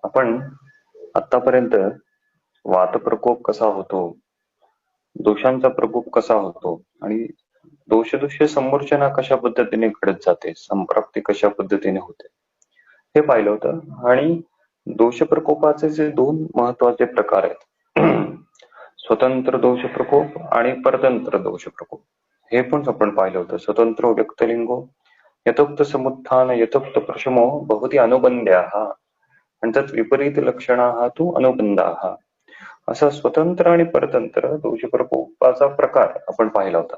आपण आतापर्यंत वातप्रकोप कसा होतो, दोषांचा प्रकोप कसा होतो आणि दोषदुष्य समोरचना कशा पद्धतीने घडत जाते, संप्राप्ती कशा पद्धतीने होते हे पाहिलं होतं. आणि दोष प्रकोपाचे जे दोन महत्वाचे प्रकार आहेत स्वतंत्र दोष प्रकोप आणि परतंत्र दोष प्रकोप, हे पण आपण पाहिलं होतं. स्वतंत्र व्यक्तलिंगो यथोक्त समुत्थान यथोक्त प्रशमो भवती अनुबंध्याः आणि त्यात विपरीत लक्षणाः तू अनुबंधाः, असा स्वतंत्र आणि परतंत्र दोष प्रकोपाचा प्रकार आपण पाहिला होता.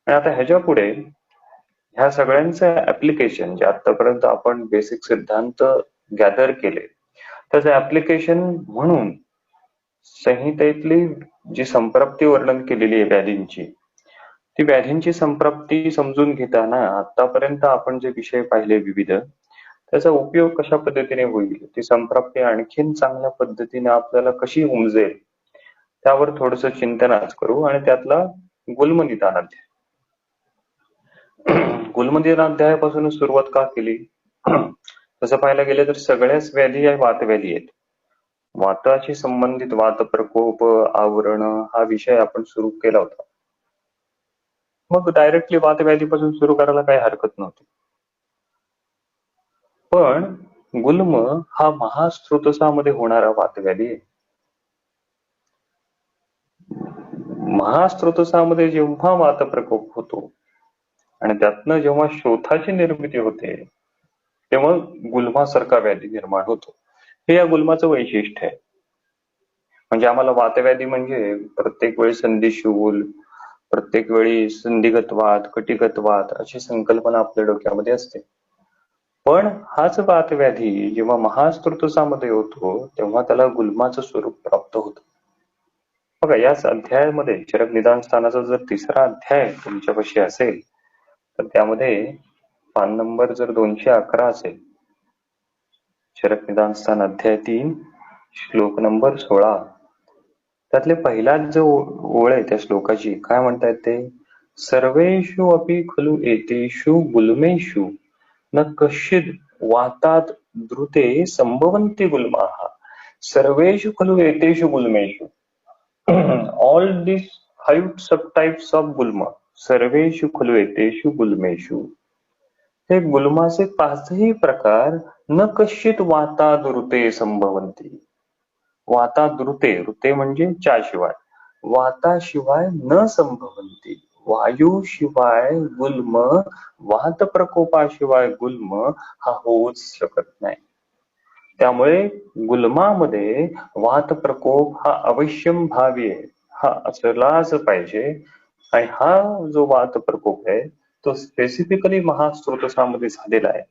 आणि आता ह्याच्या पुढे ह्या सगळ्यांचं ऍप्लिकेशन जे आतापर्यंत आपण बेसिक सिद्धांत गॅदर केले त्याचं ऍप्लिकेशन म्हणून संहितेतली जी संप्राप्ती वर्णन केलेली आहे व्याधींची, ती व्याधींची संप्राप्ती समजून घेताना आतापर्यंत आपण जे विषय पाहिले विविध, त्याचा उपयोग कशा पद्धतीने होईल, ती संप्राप्ती आणखीन चांगल्या पद्धतीने आपल्याला कशी उमजेल त्यावर थोडस चिंतन आज करू. आणि त्यातला गुल्मनिदान अध्याय, गुल्मनिदानाध्यायापासून सुरुवात का केली? तसं पाहायला गेलं तर सगळ्याच व्याधी या वातव्याधी आहेत. वाताशी संबंधित वात प्रकोप आवरण हा विषय आपण सुरू केला होता. मग डायरेक्टली वातव्याधीपासून सुरू करायला काही हरकत नव्हती. पण गुल्म हा महास्त्रोतसामध्ये होणारा वातव्याधी आहे. महास्त्रोतसामध्ये जेव्हा वात प्रकोप होतो आणि त्यातनं जेव्हा शोथाची निर्मिती होते तेव्हा गुल्मासारखा व्याधी निर्माण होतो. हे या गुल्माचं वैशिष्ट्य आहे. म्हणजे आम्हाला वातव्याधी म्हणजे प्रत्येक वेळी संधिशूल, प्रत्येक वेळी संधिगत वात, कटिगत वात अशी संकल्पना आपल्या डोक्यामध्ये असते. पण हाच वातव्याधी जेव्हा महास्त्रोतसामध्ये होतो तेव्हा त्याला गुल्माचं स्वरूप प्राप्त होतं. बघा, याच अध्यायामध्ये चरक निदान स्थानाचा जर तिसरा अध्याय तुमच्यापाशी असेल तर त्यामध्ये पान नंबर जर 211 असेल, चरक निदान स्थान अध्याय 3 श्लोक नंबर 16, त्यातले पहिलाच जो ओळ आहे त्या श्लोकाची, काय म्हणतायत ते? सर्वेषु अपि खलु एतेषु गुल्मेषु न कश्चिद वातात द्रुते संभवन्ति गुल्माः. सर्वेषु खलु एतेषु गुल्मेषु, all these 5 subtypes of गुल्म, सर्वेषु खलु एतेषु गुल्मेषु, हे गुल्माचे 5ही प्रकार न कश्चित वातादृते संभवन्ति. वातादृते, ऋते म्हणजे चाशिवाय, वाताशिवाय न संभवन्ति, वायूशिवाय गुल्म, वात प्रकोपाशिवाय गुल्म हा होऊच शकत नाही. त्यामुळे गुल्मामध्ये वात प्रकोप हा अवश्यम भावी आहे, हा असलाच पाहिजे. आणि हा जो वात प्रकोप आहे तो स्पेसिफिकली महास्त्रोतसामध्ये झालेला आहे.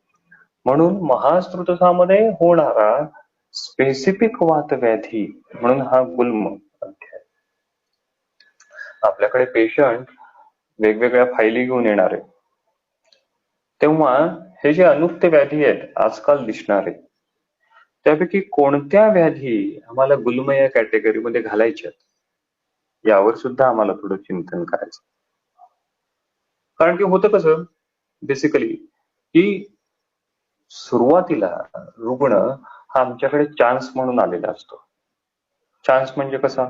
म्हणून महास्त्रोतसामध्ये होणारा स्पेसिफिक वातव्याधी म्हणून हा गुल्म अध्याय. आपल्याकडे पेशंट वेगवेगळ्या फायली घेऊन येणार आहे, तेव्हा हे जे अनुक्त व्याधी आहेत आजकाल दिसणारे, त्यापैकी कोणत्या व्याधी आम्हाला गुल्म या कॅटेगरीमध्ये घालायच्यात यावर सुद्धा आम्हाला थोडं चिंतन करायचं. कारण की होतं कसं बेसिकली की सुरुवातीला रुग्ण हा आमच्याकडे चान्स म्हणून आलेला असतो. चान्स म्हणजे कसा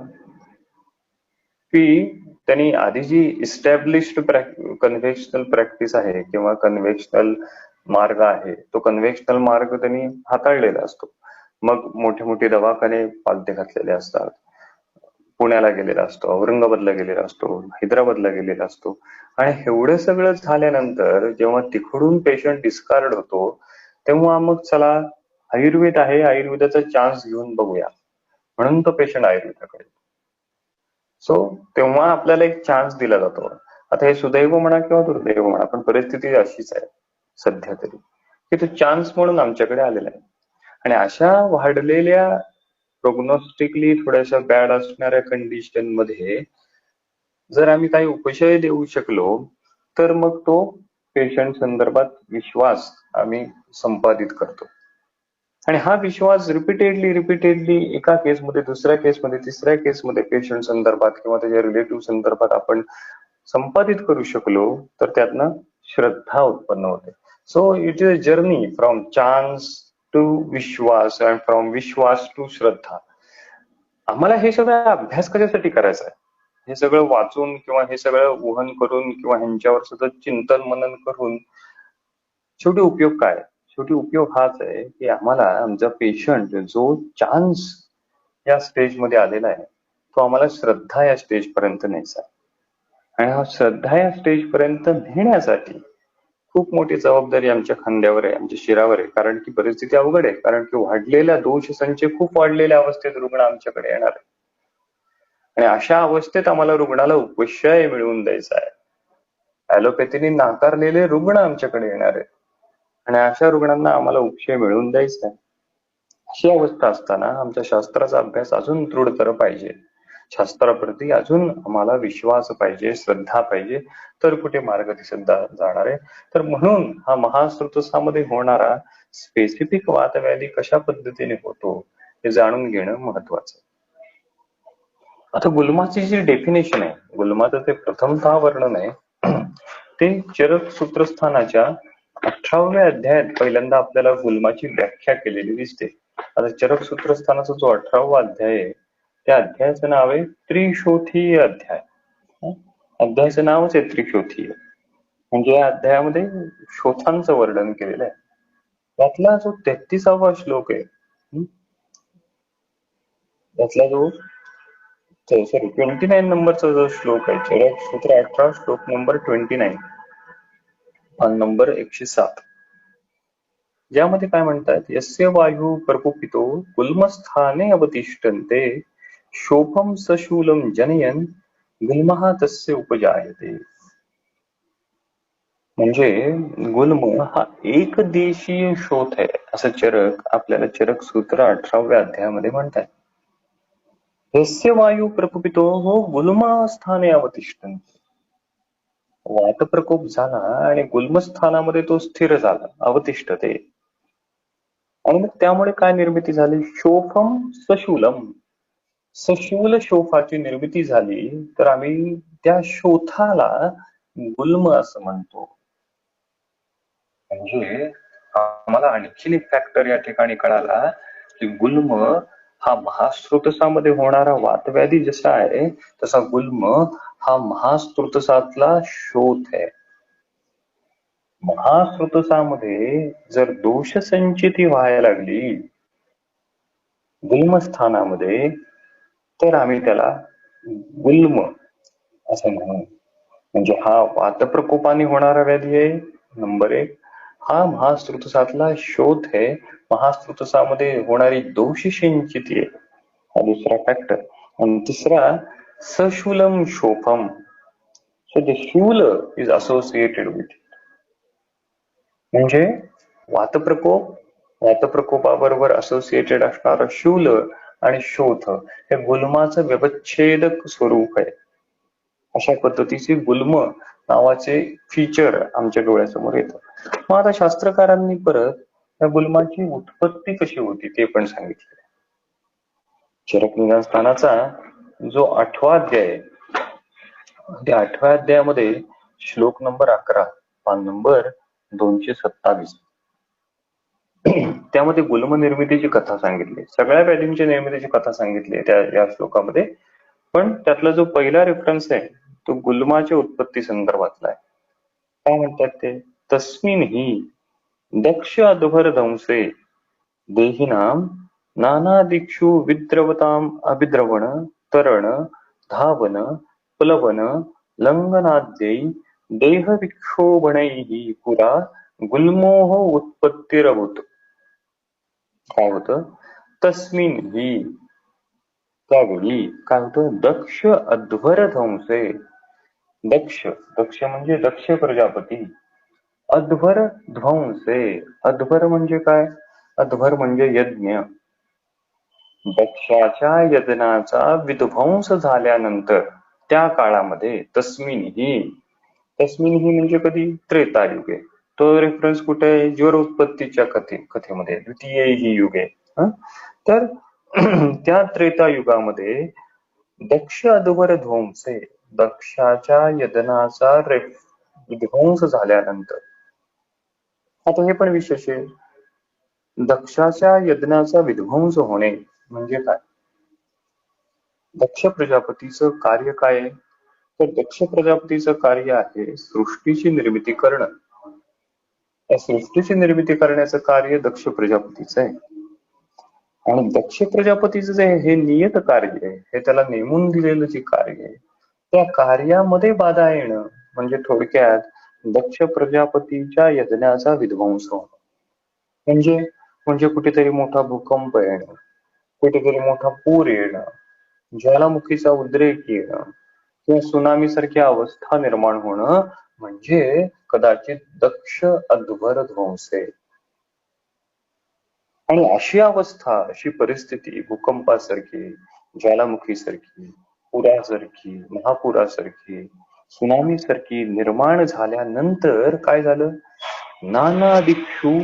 की त्यांनी आधी जी इस्टॅब्लिश्ड कन्व्हेन्शनल प्रॅक्टिस आहे किंवा कन्व्हेन्शनल मार्ग आहे तो कन्व्हेन्शनल मार्ग त्यांनी हाताळलेला असतो. मग मोठे मोठे दवाखाने पालथे घातलेले असतात, पुण्याला गेलेला असतो, औरंगाबादला गेलेला असतो, हैदराबादला गेलेला असतो. आणि एवढं सगळं झाल्यानंतर जेव्हा तिकडून पेशंट डिस्कार्ड होतो तेव्हा मग चला आयुर्वेद आहे, आयुर्वेदाचा चान्स घेऊन बघूया म्हणून तो पेशंट आयुर्वेदाकडे. सो तेव्हा आपल्याला एक चान्स दिला जातो. आता हे सुदैव म्हणा किंवा दुर्दैव म्हणा, पण परिस्थिती अशीच आहे सध्या तरी की तो चान्स म्हणून आमच्याकडे आलेला आहे. आणि अशा वाढलेल्या प्रोग्नोस्टिकली थोड्याशा बॅड असणाऱ्या कंडिशन मध्ये जर आम्ही काही उपशय देऊ शकलो तर मग तो पेशंट संदर्भात विश्वास आम्ही संपादित करतो. आणि हा विश्वास रिपीटेडली एका केसमध्ये, दुसऱ्या केसमध्ये, तिसऱ्या केसमध्ये पेशंट संदर्भात किंवा त्याच्या रिलेटिव्ह संदर्भात आपण संपादित करू शकलो तर त्यातनं श्रद्धा उत्पन्न होते. So it is a journey from chance to विश्वास अँड फ्रॉम विश्वास टू श्रद्धा. आम्हाला हे सगळं अभ्यास कशासाठी करायचा आहे? हे सगळं वाचून किंवा हे सगळं वहन करून किंवा ह्यांच्यावर सतत चिंतन मनन करून शेवटी उपयोग काय? शेवटी उपयोग हाच आहे की आम्हाला आमचा पेशंट जो चान्स या स्टेजमध्ये आलेला आहे तो आम्हाला श्रद्धा या स्टेज पर्यंत न्यायचा आहे. आणि हा श्रद्धा या स्टेज पर्यंत नेण्यासाठी खूप मोठी जबाबदारी आमच्या खांद्यावर आहे, आमच्या शिरावर आहे. कारण की परिस्थिती अवघड आहे. कारण की वाढलेल्या दोष संच खूप वाढलेल्या अवस्थेत रुग्ण आमच्याकडे येणार आहे. आणि अशा अवस्थेत आम्हाला रुग्णाला उपशय मिळवून द्यायचा आहे. ॲलोपॅथीने नाकारलेले रुग्ण आमच्याकडे येणार आहेत आणि अशा रुग्णांना आम्हाला उपशय मिळवून द्यायचा आहे. अशी अवस्था असताना आमच्या शास्त्राचा अभ्यास अजून दृढतर पाहिजे. शास्त्राप्रती अजून आम्हाला विश्वास पाहिजे, श्रद्धा पाहिजे, तर कुठे मार्ग दिसत जाणार आहे. तर म्हणून हा महाश्रुतसामध्ये होणारा स्पेसिफिक वातव्याधी कशा पद्धतीने होतो हे जाणून घेणं महत्वाचं. आता गुल्माची जी डेफिनेशन आहे, गुल्माचं ते प्रथमतः वर्णन आहे ते चरक सूत्रस्थानाच्या 18व्या अध्यायात पहिल्यांदा आपल्याला गुल्माची व्याख्या केलेली दिसते. आता चरक सूत्रस्थानाचा जो 18वा अध्याय आहे त्या अध्यायाचं नाव आहे त्रिशोथीय अध्याय. अध्यायाचं नावच आहे त्रिशोथीय. म्हणजे या अध्यायामध्ये शोथांचं वर्णन केलेलं आहे. त्यातला जो 33वा श्लोक आहे त्यातला जो 29 नंबरचा जो श्लोक आहे, चरक सूत्र 18 श्लोक नंबर 29 आणि नंबर 107, ज्यामध्ये काय म्हणतात, यस्य वायू प्रकुपितो गुल्मस्थाने अवतिष्ठन्ते शोभम सशूलम जनयन गुल्मः तस्य उपजायते. म्हणजे गुल्म हा एकदेशीय शोथ आहे असं चरक आपल्याला चरक सूत्र 18व्या अध्यायामध्ये म्हणतात. यस्य वायू प्रकुपितो हो गुल्मस्थाने अवतिष्ठन्ते. वात प्रकोप झाला आणि गुल्मस्थानामध्ये तो स्थिर झाला, अवतिष्ठते. आणि मग त्यामुळे काय निर्मिती झाली, शोफम सशूलम, सशूल शोफाची निर्मिती झाली. तर आम्ही त्या शोथाला गुल्म असं म्हणतो. म्हणजे आम्हाला आणखीन एक फॅक्टर या ठिकाणी कळाला की गुल्म हा महास्त्रोतसामध्ये होणारा वातव्याधी जसा आहे तसा गुल्म हा महास्त्रोतसातला शोथ आहे. महास्त्रोतसामध्ये जर दोष संचिती व्हायला लागली गुल्मस्थानामध्ये तर आम्ही त्याला गुल्म असं म्हणू. म्हणजे हा वातप्रकोपाने होणारा व्याधी आहे नंबर 1. हा महास्त्रोतसातला शोथ आहे. महास्त्रोतसामध्ये होणारी दोष संचिती आहे हा दुसरा फॅक्टर. आणि तिसरा सशूलम शोफम. So the Shool is associated with it. म्हणजे वातप्रकोपाबरोबर असोसिएटेड असणारा शूल आणि शोथ हे गुल्माचं व्यवच्छेदक स्वरूप आहे. अशा पद्धतीचे गुल्म नावाचे फीचर आमच्या डोळ्यासमोर येतं. मग आता शास्त्रकारांनी परत या गुल्माची उत्पत्ती कशी होती ते पण सांगितलं. चरक निदानस्थानाचा जो 8वा अध्याय आहे त्या 8व्या अध्यायामध्ये श्लोक नंबर 11 पान नंबर 227 त्यामध्ये गुल्म निर्मितीची कथा सांगितली. सगळ्या व्याधींच्या निर्मितीची कथा सांगितली त्या या श्लोकामध्ये. पण त्यातला जो पहिला रेफरन्स आहे तो गुल्माच्या उत्पत्ती संदर्भातला आहे. काय म्हणतात ते, तस्मिन ही दक्ष अध्वर ध्वंसे देहिनाम नाना दिक्षु विद्रवताम अभिद्रवण तरण धावन प्लवन लंघनाद्यै देह विक्षोभणैहि पुरा गुल्मोह उत्पत्तिरभूत. काय होतं, तस्मिन ही त्यावेळी काय होतं, दक्ष अध्वर ध्वंसे. दक्ष दक्ष म्हणजे दक्ष प्रजापती. अध्वर ध्वंसे, अध्वर म्हणजे काय, अध्वर म्हणजे यज्ञ. दक्षाच्या यज्ञाचा विध्वंस झाल्यानंतर त्या काळामध्ये तस्मिन ही म्हणजे कधी, त्रेतायुगे. तो रेफरन्स कुठे आहे, ज्वर उत्पत्तीच्या कथेमध्ये द्वितीय ही युगे. तर त्या त्रेतायुगामध्ये दक्ष अध्वर ध्वंसे, दक्षाच्या यज्ञाचा विध्वंस झाल्यानंतर. आता हे पण विशेष आहे, दक्षाच्या यज्ञाचा विध्वंस होणे म्हणजे काय? दक्ष प्रजापतीचं कार्य काय आहे? तर दक्ष प्रजापतीचं कार्य आहे सृष्टीची निर्मिती करणं. त्या सृष्टीची निर्मिती करण्याचं कार्य दक्ष प्रजापतीचं आहे. आणि दक्ष प्रजापतीचं जे हे नियत कार्य आहे, हे त्याला नेमून दिलेलं जे कार्य आहे, त्या कार्यामध्ये बाधा येणं म्हणजे थोडक्यात दक्ष प्रजापतीच्या यज्ञाचा विध्वंस होणं. म्हणजे म्हणजे कुठेतरी मोठा भूकंप येणं, कुठेतरी मोठा पूर येणं, ज्वालामुखीचा उद्रेक येणं किंवा सुनामी सारखी अवस्था निर्माण होणं म्हणजे कदाचित दक्ष अध्वर ध्वंसे. आणि अशी अवस्था, अशी परिस्थिती भूकंपासारखी, ज्वालामुखीसारखी, पुरासारखी, महापुरासारखी, सुनामीसारखी निर्माण झाल्यानंतर काय झालं? नाना दिक्षु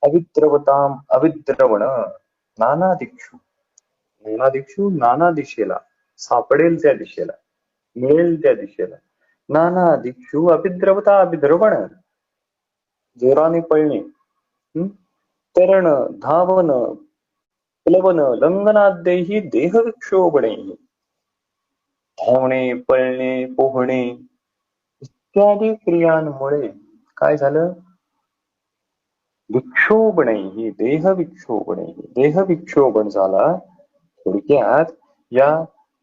अविद्रवताम अविद्रवण. नाना दिक्षु, नाना दिक्षु नाना दिशेला, सापडेल त्या दिशेला, मिळेल त्या दिशेला. नाना दिक्षु अभिद्रवता अभिद्रवण, जोराने पळणे, तरण, धावन, प्लवन, लंघनाद्यैहि देहविक्षोभणे. धावणे, पळणे, पोहणे इत्यादी क्रियांमुळे काय झालं? विक्षोभणे, देहविक्षोभणे, देहविक्षोभण झाला. थोडक्यात या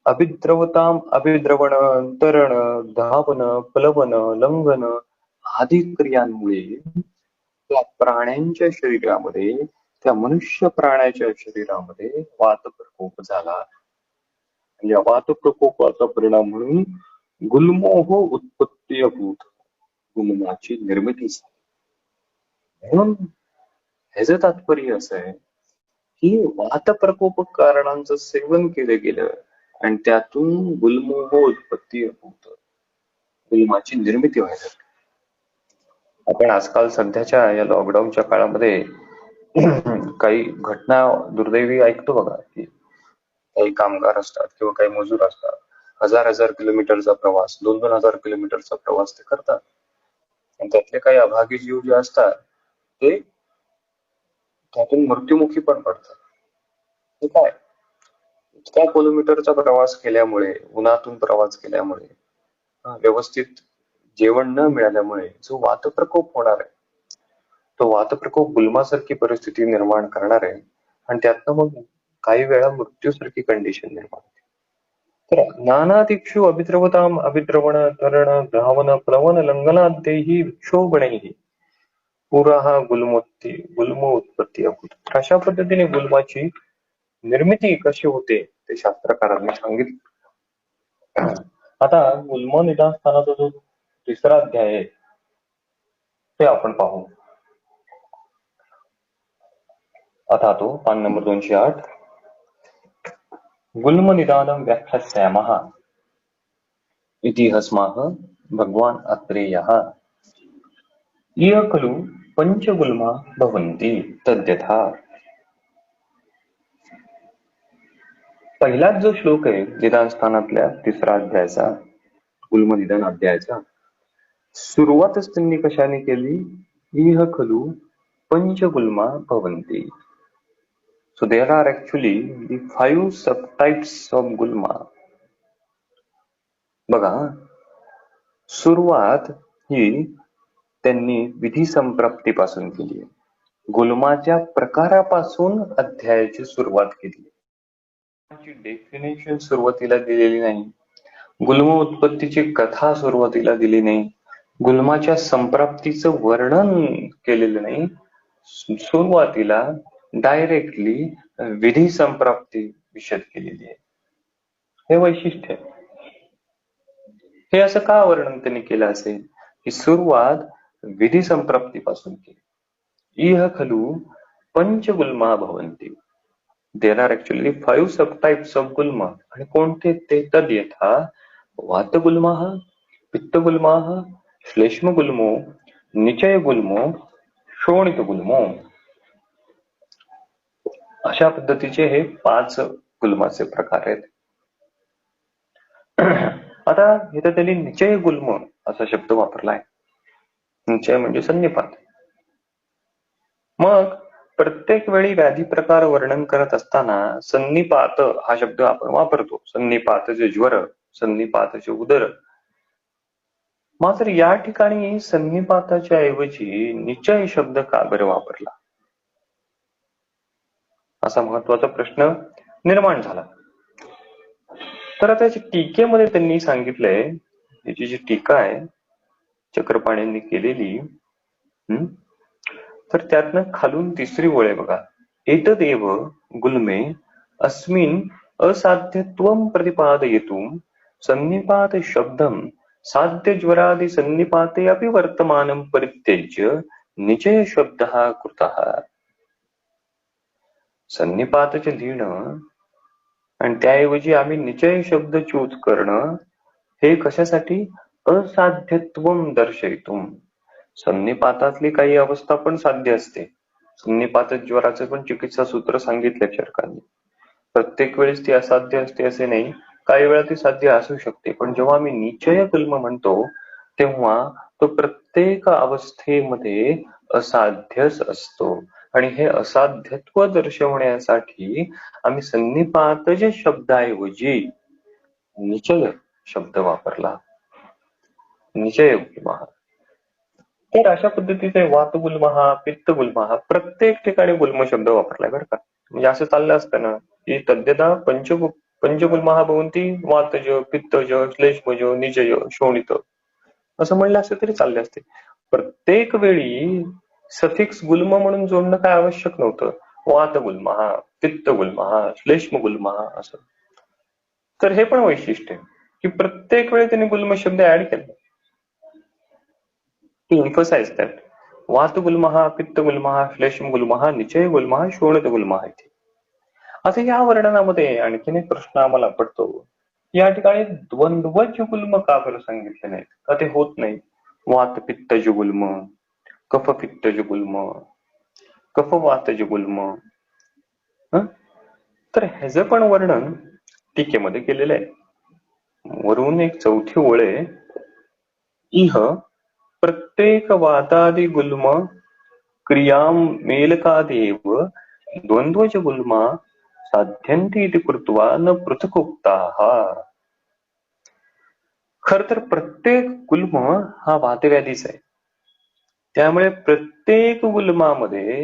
अभिद्रवताम अभिद्रवण, तरण, धावन, प्लवन, लंघन आदी क्रियांमुळे त्या प्राण्यांच्या शरीरामध्ये, त्या मनुष्य प्राण्याच्या शरीरामध्ये वात प्रकोप झाला. या वात प्रकोपाचा परिणाम म्हणून गुल्मोह उत्पत्ती अभूत, गुल्माची निर्मिती झाली. म्हणून ह्याचं तात्पर्य असं आहे की वात प्रकोप कारणांचं सेवन केलं गेलं आणि त्यातून गुल्मोह उत्पत्ती अभूत, गुल्माची निर्मिती व्हायला. आपण आजकाल सध्याच्या या लॉकडाऊनच्या काळामध्ये काही घटना दुर्दैवी ऐकतो बघा, की काही कामगार असतात किंवा काही मजूर असतात, हजार हजार किलोमीटरचा प्रवास, 2,000 किलोमीटरचा प्रवास ते करतात. आणि त्यातले काही अभागी जीव जे असतात ते त्यातून मृत्युमुखी पण पडतात. ते काय? इतक्या किलोमीटरचा प्रवास केल्यामुळे, उन्हातून प्रवास केल्यामुळे, व्यवस्थित जेवण न मिळाल्यामुळे जो वातप्रकोप होणार आहे, तो वातप्रकोप गुल्मासारखी परिस्थिती निर्माण करणार आहे आणि त्यातनं मग काही वेळा मृत्यूसारखी कंडिशन निर्माण होते. तर नाना दिक्षु अभिद्रवताम अभिद्रवण, तरण, धावन, प्लवन, लंघनाद्यैहि विक्षोभणैहि पुराः गुल्म उत्पत्ती अभूत. अशा पद्धतीने गुल्माची निर्मिती कशी होते ते शास्त्रकारांनी सांगितलं. आता गुल्म निदान स्थानाचा जो तिसरा अध्याय आहे ते आपण पाहू. आता तो पान नंबर 208. गुल्म निदानं व्याख्यास्यामः इति हस्माः भगवान् अत्रेयः. इह खलु पंचगुल्मा भवन्ति तद्यथा. पहिलाच जो श्लोक आहे निदान स्थानातल्या तिसरा अध्यायाचा, गुल्म निदान अध्यायाचा, सुरुवातच त्यांनी कशाने केली? इह खलु पंचगुल्मा भवन्ति. So there are actually the 5 subtypes of gulma. बघा, सुरुवात ही त्यांनी विधी संप्राप्तीपासून केली आहे. गुल्माच्या प्रकारापासून अध्यायाची सुरुवात केली. डेफिनेशन सुरुवातीला दिलेली नाही, गुल्म उत्पत्तीची कथा सुरुवातीला दिली नाही, गुल्माच्या संप्राप्तीचं वर्णन केलेलं नाही. सुरुवातीला डायरेक्टली विधी संप्राप्ती विशद केलेली आहे. हे वैशिष्ट्य आहे. हे असं का वर्णन त्यांनी केलं असेल की सुरुवात विधी संप्राप्तीपासून केली. इह खलु पंचगुल्मा भवन्ति. There are actually 5 subtypes of गुल्मा. आणि कोणते ते? तद्यथा वातगुल्माः, पित्तगुल्माः, श्लेष्मगुल्मो, निचयगुल्मो, शोणितगुल्मो. अशा पद्धतीचे हे 5 गुल्माचे प्रकार आहेत. आता इथं त्यांनी निचय गुल्म असा शब्द वापरलाय. निचय म्हणजे संनिपात. मग प्रत्येक वेळी व्याधी प्रकार वर्णन करत असताना सन्निपात हा शब्द आपण वापरतो. सन्निपातचे ज्वर, सन्निपातचे उदर. मात्र या ठिकाणी सन्निपाताच्या ऐवजी निचय शब्द का बरं वापरला, असा महत्वाचा प्रश्न निर्माण झाला. तर आता टीकेमध्ये त्यांनी सांगितलंय, याची जी टीका आहे चक्रपाण्यांनी केलेली, तर त्यातनं खालून तिसरी ओळ आहे बघा. एतदेव गुल्मे अस्मिन् असाध्यत्वं प्रतिपादयितुं सन्निपात शब्दं साध्य ज्वरादि सन्निपाते अपि वर्तमानं परित्यज्य निचय शब्दः कृतः. सन्निपातचे लिहिणं आणि त्याऐवजी आम्ही निचय शब्द चूज करणं, हे कशासाठी? असाध्यत्वं दर्शयितुं. सन्निपातातली काही अवस्था पण साध्य असते. सन्निपात ज्वराचं पण चिकित्सा सूत्र सांगितले चरकांनी. प्रत्येक वेळेस ती असाध्य असते असे नाही, काही वेळा ती साध्य असू शकते. पण जेव्हा आम्ही निचय गुल्म म्हणतो तेव्हा तो प्रत्येक अवस्थेमध्ये असाध्यच असतो. आणि हे असाध्यत्व दर्शवण्यासाठी आम्ही सन्निपातज शब्दाऐवजी निचय शब्द वापरला. निचय गुल्म. तर अशा पद्धतीचे वात गुल्म हा, पित्त गुल्म हा, प्रत्येक ठिकाणी गुल्म शब्द वापरलाय बरं का. म्हणजे असं चाललं असतं ना की तद्यता पंचगुल्म हा भवंती वातज, पित्तज, श्लेष्मज, निजय, शोणित असं म्हणलं असतं तरी चालले असते. प्रत्येक वेळी सफिक्स गुल्म म्हणून जोडणं काय आवश्यक नव्हतं. वात गुल्म हा, पित्त गुल्म हा, श्लेष्म गुल्म हा असं. तर हे पण वैशिष्ट्य आहे की प्रत्येक वेळी त्यांनी गुल्म शब्द ऍड केला. to emphasize that वात गुल्महा, पित्त गुल्महा, श्लेष्म गुल्महा, निचय गुल्महा, शोणित गुल्महा इथे. आता या वर्णनामध्ये आणखीन एक प्रश्न आम्हाला पडतो, या ठिकाणी द्वंद्वज गुल्म का बरं सांगितले नाहीत? का ते होत नाही? वात पित्तज गुल्म, कफ पित्तज गुल्म, कफ वातज गुल्म. तर ह्याचं पण वर्णन टीकेमध्ये केलेलं आहे. वरून एक चौथी ओळ आहे, इह प्रत्येक वातादि गुल्म क्रियां मेलकादेव द्वंद्वज गुल्मा साध्यन्ति इति कृत्वा न पृथकोक्ताः. खर तर प्रत्येक गुल्म हा वातव्याधीच आहे. त्यामुळे प्रत्येक गुल्मामध्ये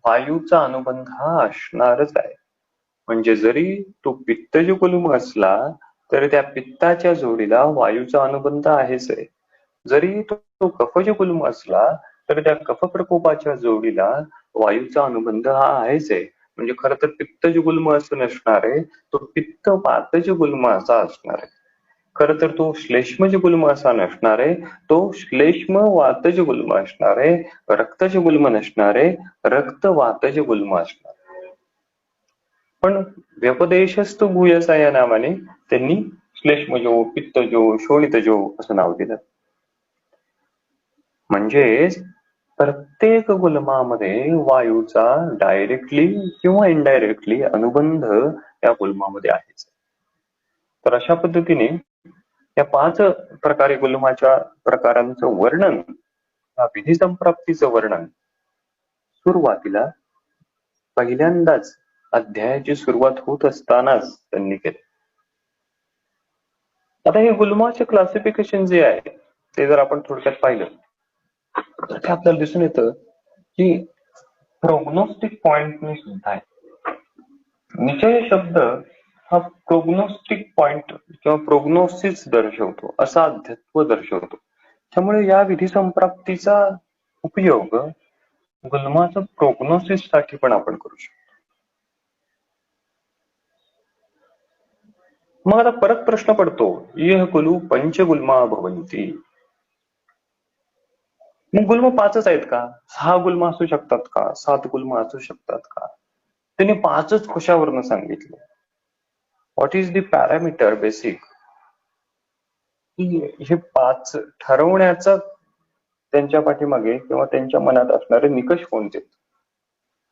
वायूचा अनुबंध हा असणारच आहे. म्हणजे जरी तो पित्तज गुल्म असला तर त्या पित्ताच्या जोडीला वायूचा अनुबंध आहेच आहे. जरी तो कफज गुल्म असला तर त्या कफ प्रकोपाच्या जोडीला वायूचा अनुबंध हा आहेच आहे. म्हणजे खरं तर पित्तज गुल्म असं नसणार आहे, तो पित्त वातज गुल्म असा असणार आहे. खरं तर तो श्लेष्मज गुल्म असा नसणार आहे, तो श्लेष्म वातज गुल्म असणार आहे. रक्तज गुल्म नसणार आहे, रक्त वातज गुल्म असणार आहे. पण व्यपदेशस्तु भूयसा या नावाने त्यांनी श्लेष्मजो, पित्तजो, शोणितजो असं नाव दिलं. म्हणजेच प्रत्येक गुल्मामध्ये वायूचा डायरेक्टली किंवा इनडायरेक्टली अनुबंध या गुल्मामध्ये आहेच. तर अशा पद्धतीने या 5 प्रकारे गुल्माच्या प्रकारांचं वर्णन, या विधी संप्राप्तीचं वर्णन सुरुवातीला पहिल्यांदाच अध्यायाची सुरुवात होत असतानाच त्यांनी केले. आता हे गुल्माचे क्लासिफिकेशन जे आहे ते जर आपण थोडक्यात पाहिलं तर ते आपल्याला दिसून येतं की प्रोग्नोस्टिक पॉइंटने सुद्धा आहे. निचय शब्द हा प्रोग्नोस्टिक पॉइंट किंवा प्रोग्नोसिस दर्शवतो, असाध्यत्व दर्शवतो. त्यामुळे या विधी संप्राप्तीचा उपयोग गुल्माचं प्रोग्नोसिस साठी पण आपण करू शकतो. मग आता परत प्रश्न पडतो, इह कुलू पंचगुल्मा भवंती. मग गुल्म 5च आहेत का? 6 गुल्म असू शकतात का? 7 गुल्म असू शकतात का? त्यांनी 5च कशावरनं सांगितले? What is the parameter basic? हे 5 ठरवण्याचा त्यांच्या पाठीमागे किंवा त्यांच्या मनात असणारे निकष कोणते?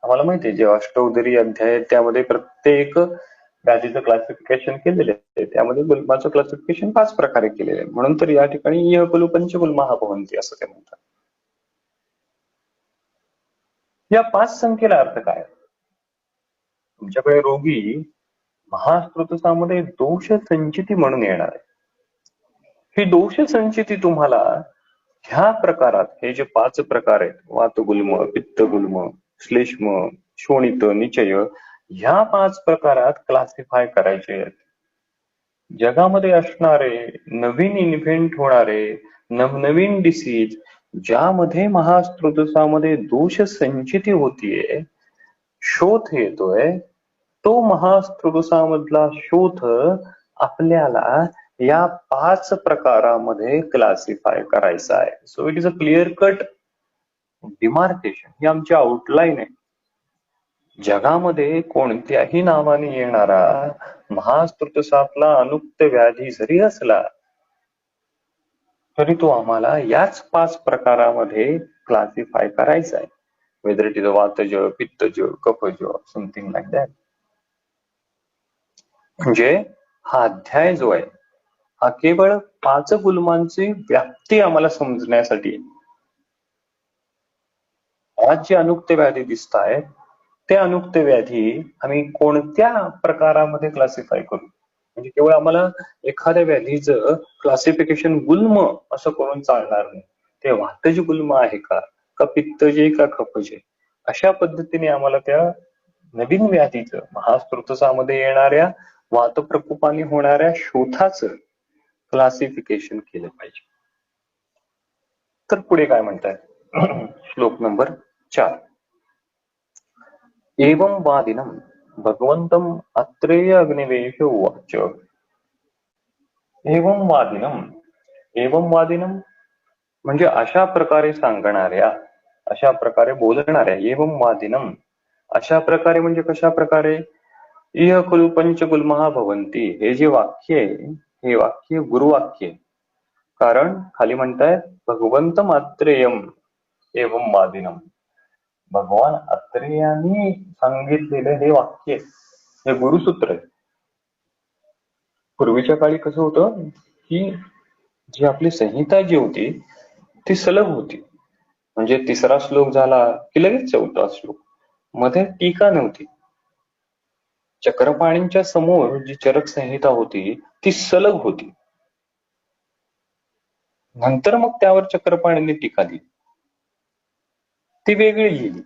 आम्हाला माहिती आहे जे अष्टोदरी अध्याय आहे त्यामध्ये प्रत्येक व्याधीचं क्लासिफिकेशन केलेलं आहे. त्यामध्ये गुल्माचं क्लासिफिकेशन 5 प्रकारे केलेलं आहे. म्हणून तर या ठिकाणी इह कुलू पंचगुल्मा भवंती असं ते म्हणतात. या 5 संख्येला अर्थ काय? तुमच्याकडे रोगी महास्त्रोतसामध्ये दोष संचिती म्हणून येणार आहे. ही दोष संचिती तुम्हाला ह्या प्रकारात, हे जे 5 प्रकार आहेत, वातगुल्म, पित्तगुल्म, श्लेष्म, शोणित, निचय, ह्या 5 प्रकारात क्लासिफाय करायचे आहेत. जगामध्ये असणारे नवीन इन्व्हेंट होणारे नवनवीन डिसीज ज्यामध्ये महास्त्रोतसामध्ये दोष संचिती होतीये, शोथ येतोय, तो महास्त्रोतसामधला शोथ आपल्याला या 5 प्रकारामध्ये क्लासिफाय करायचा आहे. So it is a clear cut demarcation. ही आमची आउटलाईन आहे. जगामध्ये कोणत्याही नावाने येणारा महास्त्रोतसातला अनुक्त व्याधी जरी असला तरी तो आम्हाला याच 5 प्रकारामध्ये क्लासिफाय करायचा आहे. वेदर इट इज अ वातज, पित्तज, कफज, समथिंग लाईक दॅट. म्हणजे हा अध्याय जो आहे हा केवळ 5 गुल्मांची व्याप्ती आम्हाला समजण्यासाठी. आज जे अनुक्त व्याधी दिसत आहेत ते अनुक्त व्याधी आम्ही कोणत्या प्रकारामध्ये क्लासिफाय करू? म्हणजे केवळ आम्हाला एखाद्या व्याधीचं क्लासिफिकेशन गुल्म असं करून चालणार नाही. ते वातज गुल्म आहे का पित्तजे का कफजे, अशा पद्धतीने आम्हाला त्या नवीन व्याधीचं, महास्त्रोतसामध्ये येणाऱ्या वातप्रकोपाने होणाऱ्या शोथाचं क्लासिफिकेशन केलं पाहिजे. तर पुढे काय म्हणताय? श्लोक नंबर 4. एवं वादिनं भगवंतं अत्रेय अग्निवेश उवाच. एवं वादिनं म्हणजे अशा प्रकारे सांगणाऱ्या, अशा प्रकारे बोलणाऱ्या. एवं वादिनं अशा प्रकारे म्हणजे कशा प्रकारे? इह खलु पंचगुल्मः भवन्ति. हे जे वाक्य आहे हे वाक्य गुरुवाक्य आहे. कारण खाली म्हणतायत भगवंतम अत्रेयम एवं वादिनम. भगवान अत्रेयांनी सांगितलेलं हे वाक्य, हे गुरुसूत्र आहे. पूर्वीच्या काळी कसं होतं की जी आपली संहिता जी होती ती सलग होती. म्हणजे 3रा श्लोक झाला की लगेच 4था श्लोक. मध्ये टीका नव्हती. चक्रपाणींच्या समोर जी चरक संहिता होती ती सलग होती. नंतर मग त्यावर चक्रपाणींनी टीका दिली, ती वेगळी लिहिली.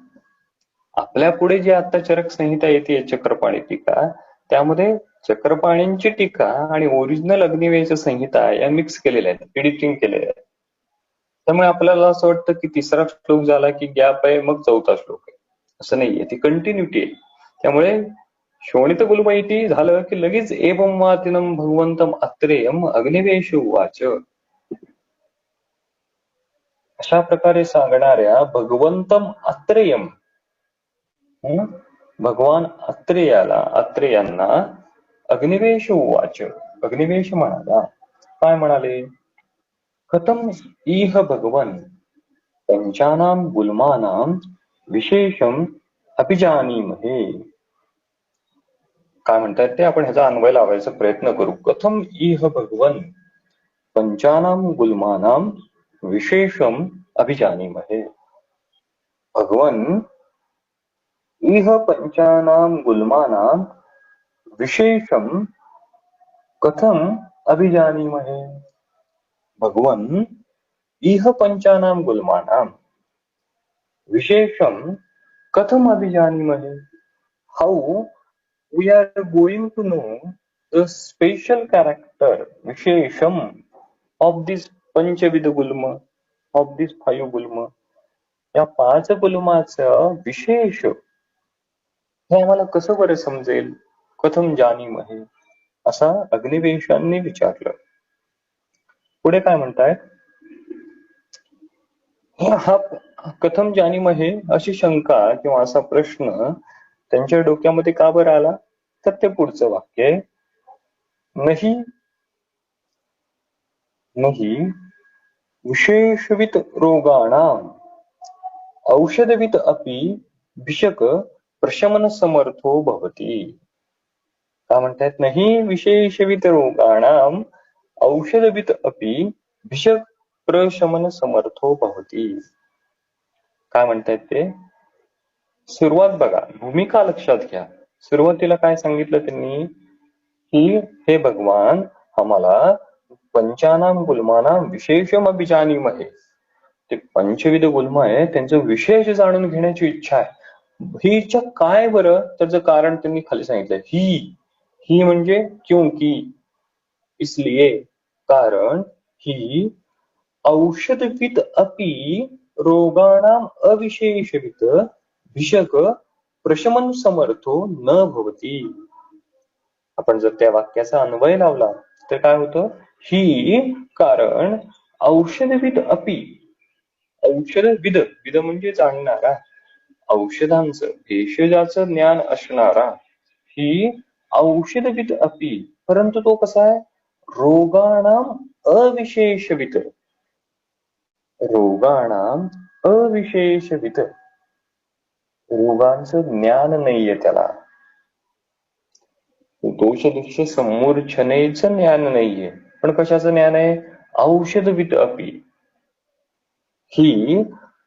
आपल्या पुढे जी आता चरक संहिता येते चक्रपाणी टीका, त्यामध्ये चक्रपाणींची टीका आणि ओरिजिनल अग्निवेश संहिता या मिक्स केलेल्या आहेत, एडिटिंग केलेल्या आहेत. त्यामुळे आपल्याला असं वाटतं की 3रा श्लोक झाला की गॅप आहे मग 4था श्लोक आहे, असं नाहीये. ती कंटिन्युटी आहे. त्यामुळे शोणित गुल्मैती झालं की लगेच एवं वादिनं भगवंतम अत्रेयम अग्निवेश उवाच. अशा प्रकारे सांगणाऱ्या भगवंतम अत्रेयम, भगवान अत्रेयांना अग्निवेश उवाच, अग्निवेश म्हणाला. काय म्हणाले? कथम इह भगवन पंचानां गुल्मानां विशेषम अभिजानीमहे. काय म्हणतात ते आपण ह्याचा अन्वय लावायचा प्रयत्न करू. कथम इह भगवन पंचानां गुल्मानां विशेषम अभिजानीमहे. भगवन इह पंचानां गुल्मानां विशेषम कथम अभिजानीमहे. भगवन इह पंचानां गुल्मानां विशेषम कथम अभिजानीमहे. How we are going to know the special character, विशेषम, of this पंचविध गुल्म, of this 5 गुल्म. या 5 गुल्माचं विशेष हे आम्हाला कसं बरं समजेल? कथम जानीमहे, असा अग्निवेशांनी विचारलं. पुढे काय म्हणताय? हा कथम जानीमहे अशी शंका किंवा असा प्रश्न त्यांच्या डोक्यामध्ये का बरं आला? तर ते पुढचं वाक्य आहे, नहि विशेषवित रोगाणाम औषधवित अपि भिषक प्रशमन समर्थो भवति. काय म्हणतात? नाही विशेषवित रोगाणाम औषधवित अपि भिषक प्रशमन समर्थो भवति. काय म्हणतात ते? सुरुवात बघा, भूमिका लक्षात घ्या. सुरुवातीला काय सांगितलं त्यांनी की हे भगवान आम्हाला पंचानाम गुल्मानाम विशेषम अभिजानीमहे. ते पंचविध गुल्म आहे त्यांचं विशेष जाणून घेण्याची इच्छा आहे. हीच्या काय बरं, त्याचं कारण त्यांनी खाली सांगितलं. ही म्हणजे क्योंकि, इसलिए, कारण ही औषधविद अपि रोगाणाम अविशेषवित भिषक प्रशमन समर्थो न भवती. आपण जर त्या वाक्याचा अन्वय लावला तर काय होतं, ही कारण औषधविद अपि, औषधविद, विद म्हणजे जाणणारा, औषधांचं भेषजाचं ज्ञान असणारा, ही औषधविद अपि, परंतु तो कसा आहे, रोगाणाम अविशेषवित, रोगाणाम अविशेषवित, रोगांचं ज्ञान नाहीये त्याला, दोष समूर्छनेचं ज्ञान नाहीये, पण कशाचं ज्ञान आहे, औषधविद अपि. ही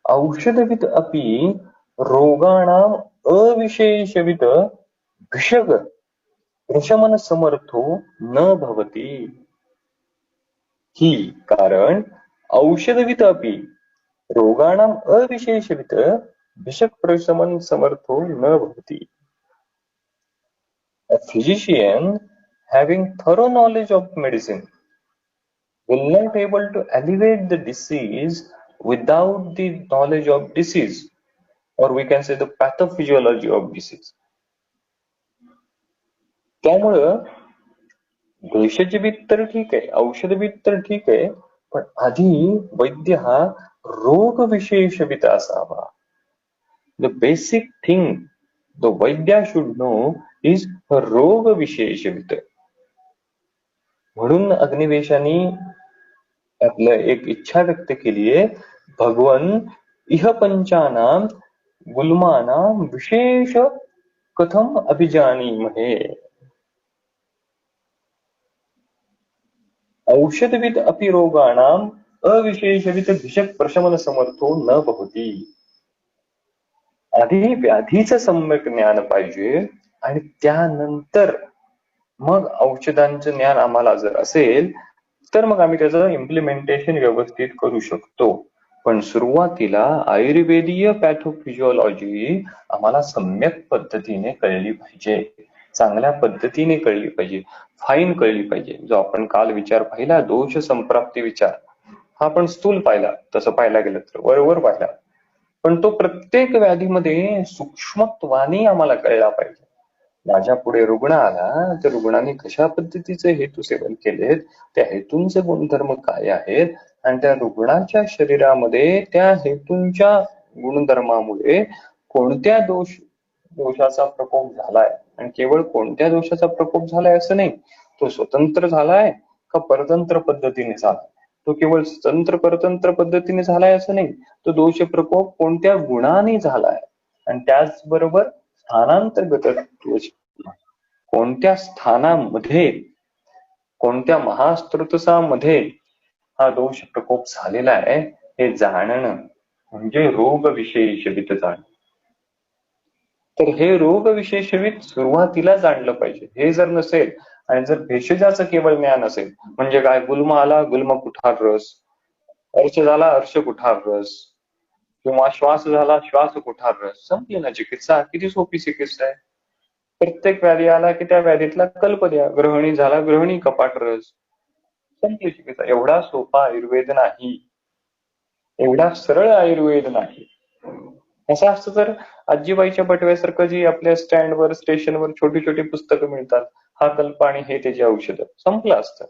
औषधविद अपि रोगाणाम अविशेषवित भिषग प्रशमन समर्थो न भवती. ही कारण औषधविद अपि रोगाणाम अविशेषवित भिषक प्रशमन समर्थो न भवती. A physician having thorough knowledge of medicine will not able to alleviate the disease without the knowledge of disease, or we can say the pathophysiology of disease. त्यामुळं भेषजविद तर ठीक आहे, औषधविद तर ठीक आहे, पण आधी वैद्य हा रोग विशेषविद असावा. The basic thing the Vaidya should know is रोग विशेषविद. म्हणून अग्निवेशाने आपलं एक इच्छा व्यक्त केली आहे, भगवन इह पंचानाम गुल्मानाम विशेष कथम अभिजानीमहे. औषधविद अपि रोगाणाम अविशेषवित भिषक प्रशमन समर्थो न भवती. आधी व्याधीचं सम्यक ज्ञान पाहिजे आणि त्यानंतर मग औषधांचं ज्ञान आम्हाला जर असेल तर मग आम्ही त्याचं इम्प्लिमेंटेशन व्यवस्थित करू शकतो. पण सुरुवातीला आयुर्वेदीय पॅथोफिजिओलॉजी आम्हाला सम्यक पद्धतीने कळली पाहिजे, चांगल्या पद्धतीने कळली पाहिजे, फाईन कळली पाहिजे. जो आपण काल विचार पाहिला, दोष संप्राप्ती विचार, हा आपण स्थूल पाहिला, तसं पाहायला गेलं तर वरवर पाहिला, पण तो प्रत्येक व्याधीमध्ये सूक्ष्मत्वाने आम्हाला कळला पाहिजे. माझ्या पुढे रुग्ण आला तर रुग्णाने कशा पद्धतीचे हेतू सेवन केलेत, त्या हेतूंचे गुणधर्म काय आहेत, आणि त्या रुग्णाच्या शरीरामध्ये त्या हेतूंच्या गुणधर्मामुळे कोणत्या दोषाचा प्रकोप झालाय, आणि केवळ कोणत्या दोषाचा प्रकोप झालाय असं नाही, तो स्वतंत्र झालाय का परतंत्र पद्धतीने झालाय, तो केवळ स्वतंत्र परतंत्र पद्धतीने झालाय असं नाही, तो दोष प्रकोप कोणत्या गुणाने झालाय, आणि त्याचबरोबर स्थानांतर्गत कोणत्या स्थानामध्ये, कोणत्या महास्त्रोतसामध्ये हा दोष प्रकोप झालेला आहे हे जाणणं म्हणजे रोग विशेषवित जाणं. तर हे रोग विशेषवित सुरुवातीला जाणलं पाहिजे. हे जर नसेल आणि जर भेषजाचं केवळ ज्ञान असेल, म्हणजे काय, गुल्म आला गुल्म कुठार रस, अर्श झाला अर्श कुठार रस, किंवा श्वास झाला श्वास कुठार रस, संपली ना चिकित्सा. किती सोपी चिकित्सा आहे. प्रत्येक व्याधी आला की त्या व्याधीतला कल्प द्या, ग्रहणी झाला ग्रहणी कपाट रस, संपली चिकित्सा. एवढा सोपा आयुर्वेद नाही, एवढा सरळ आयुर्वेद नाही. असं असतं तर आजीबाईच्या बटव्यासारखं जी आपल्या स्टँडवर स्टेशनवर छोटी छोटी पुस्तकं मिळतात, हा कल्प आणि हे त्याची औषधं, संपलं असतं.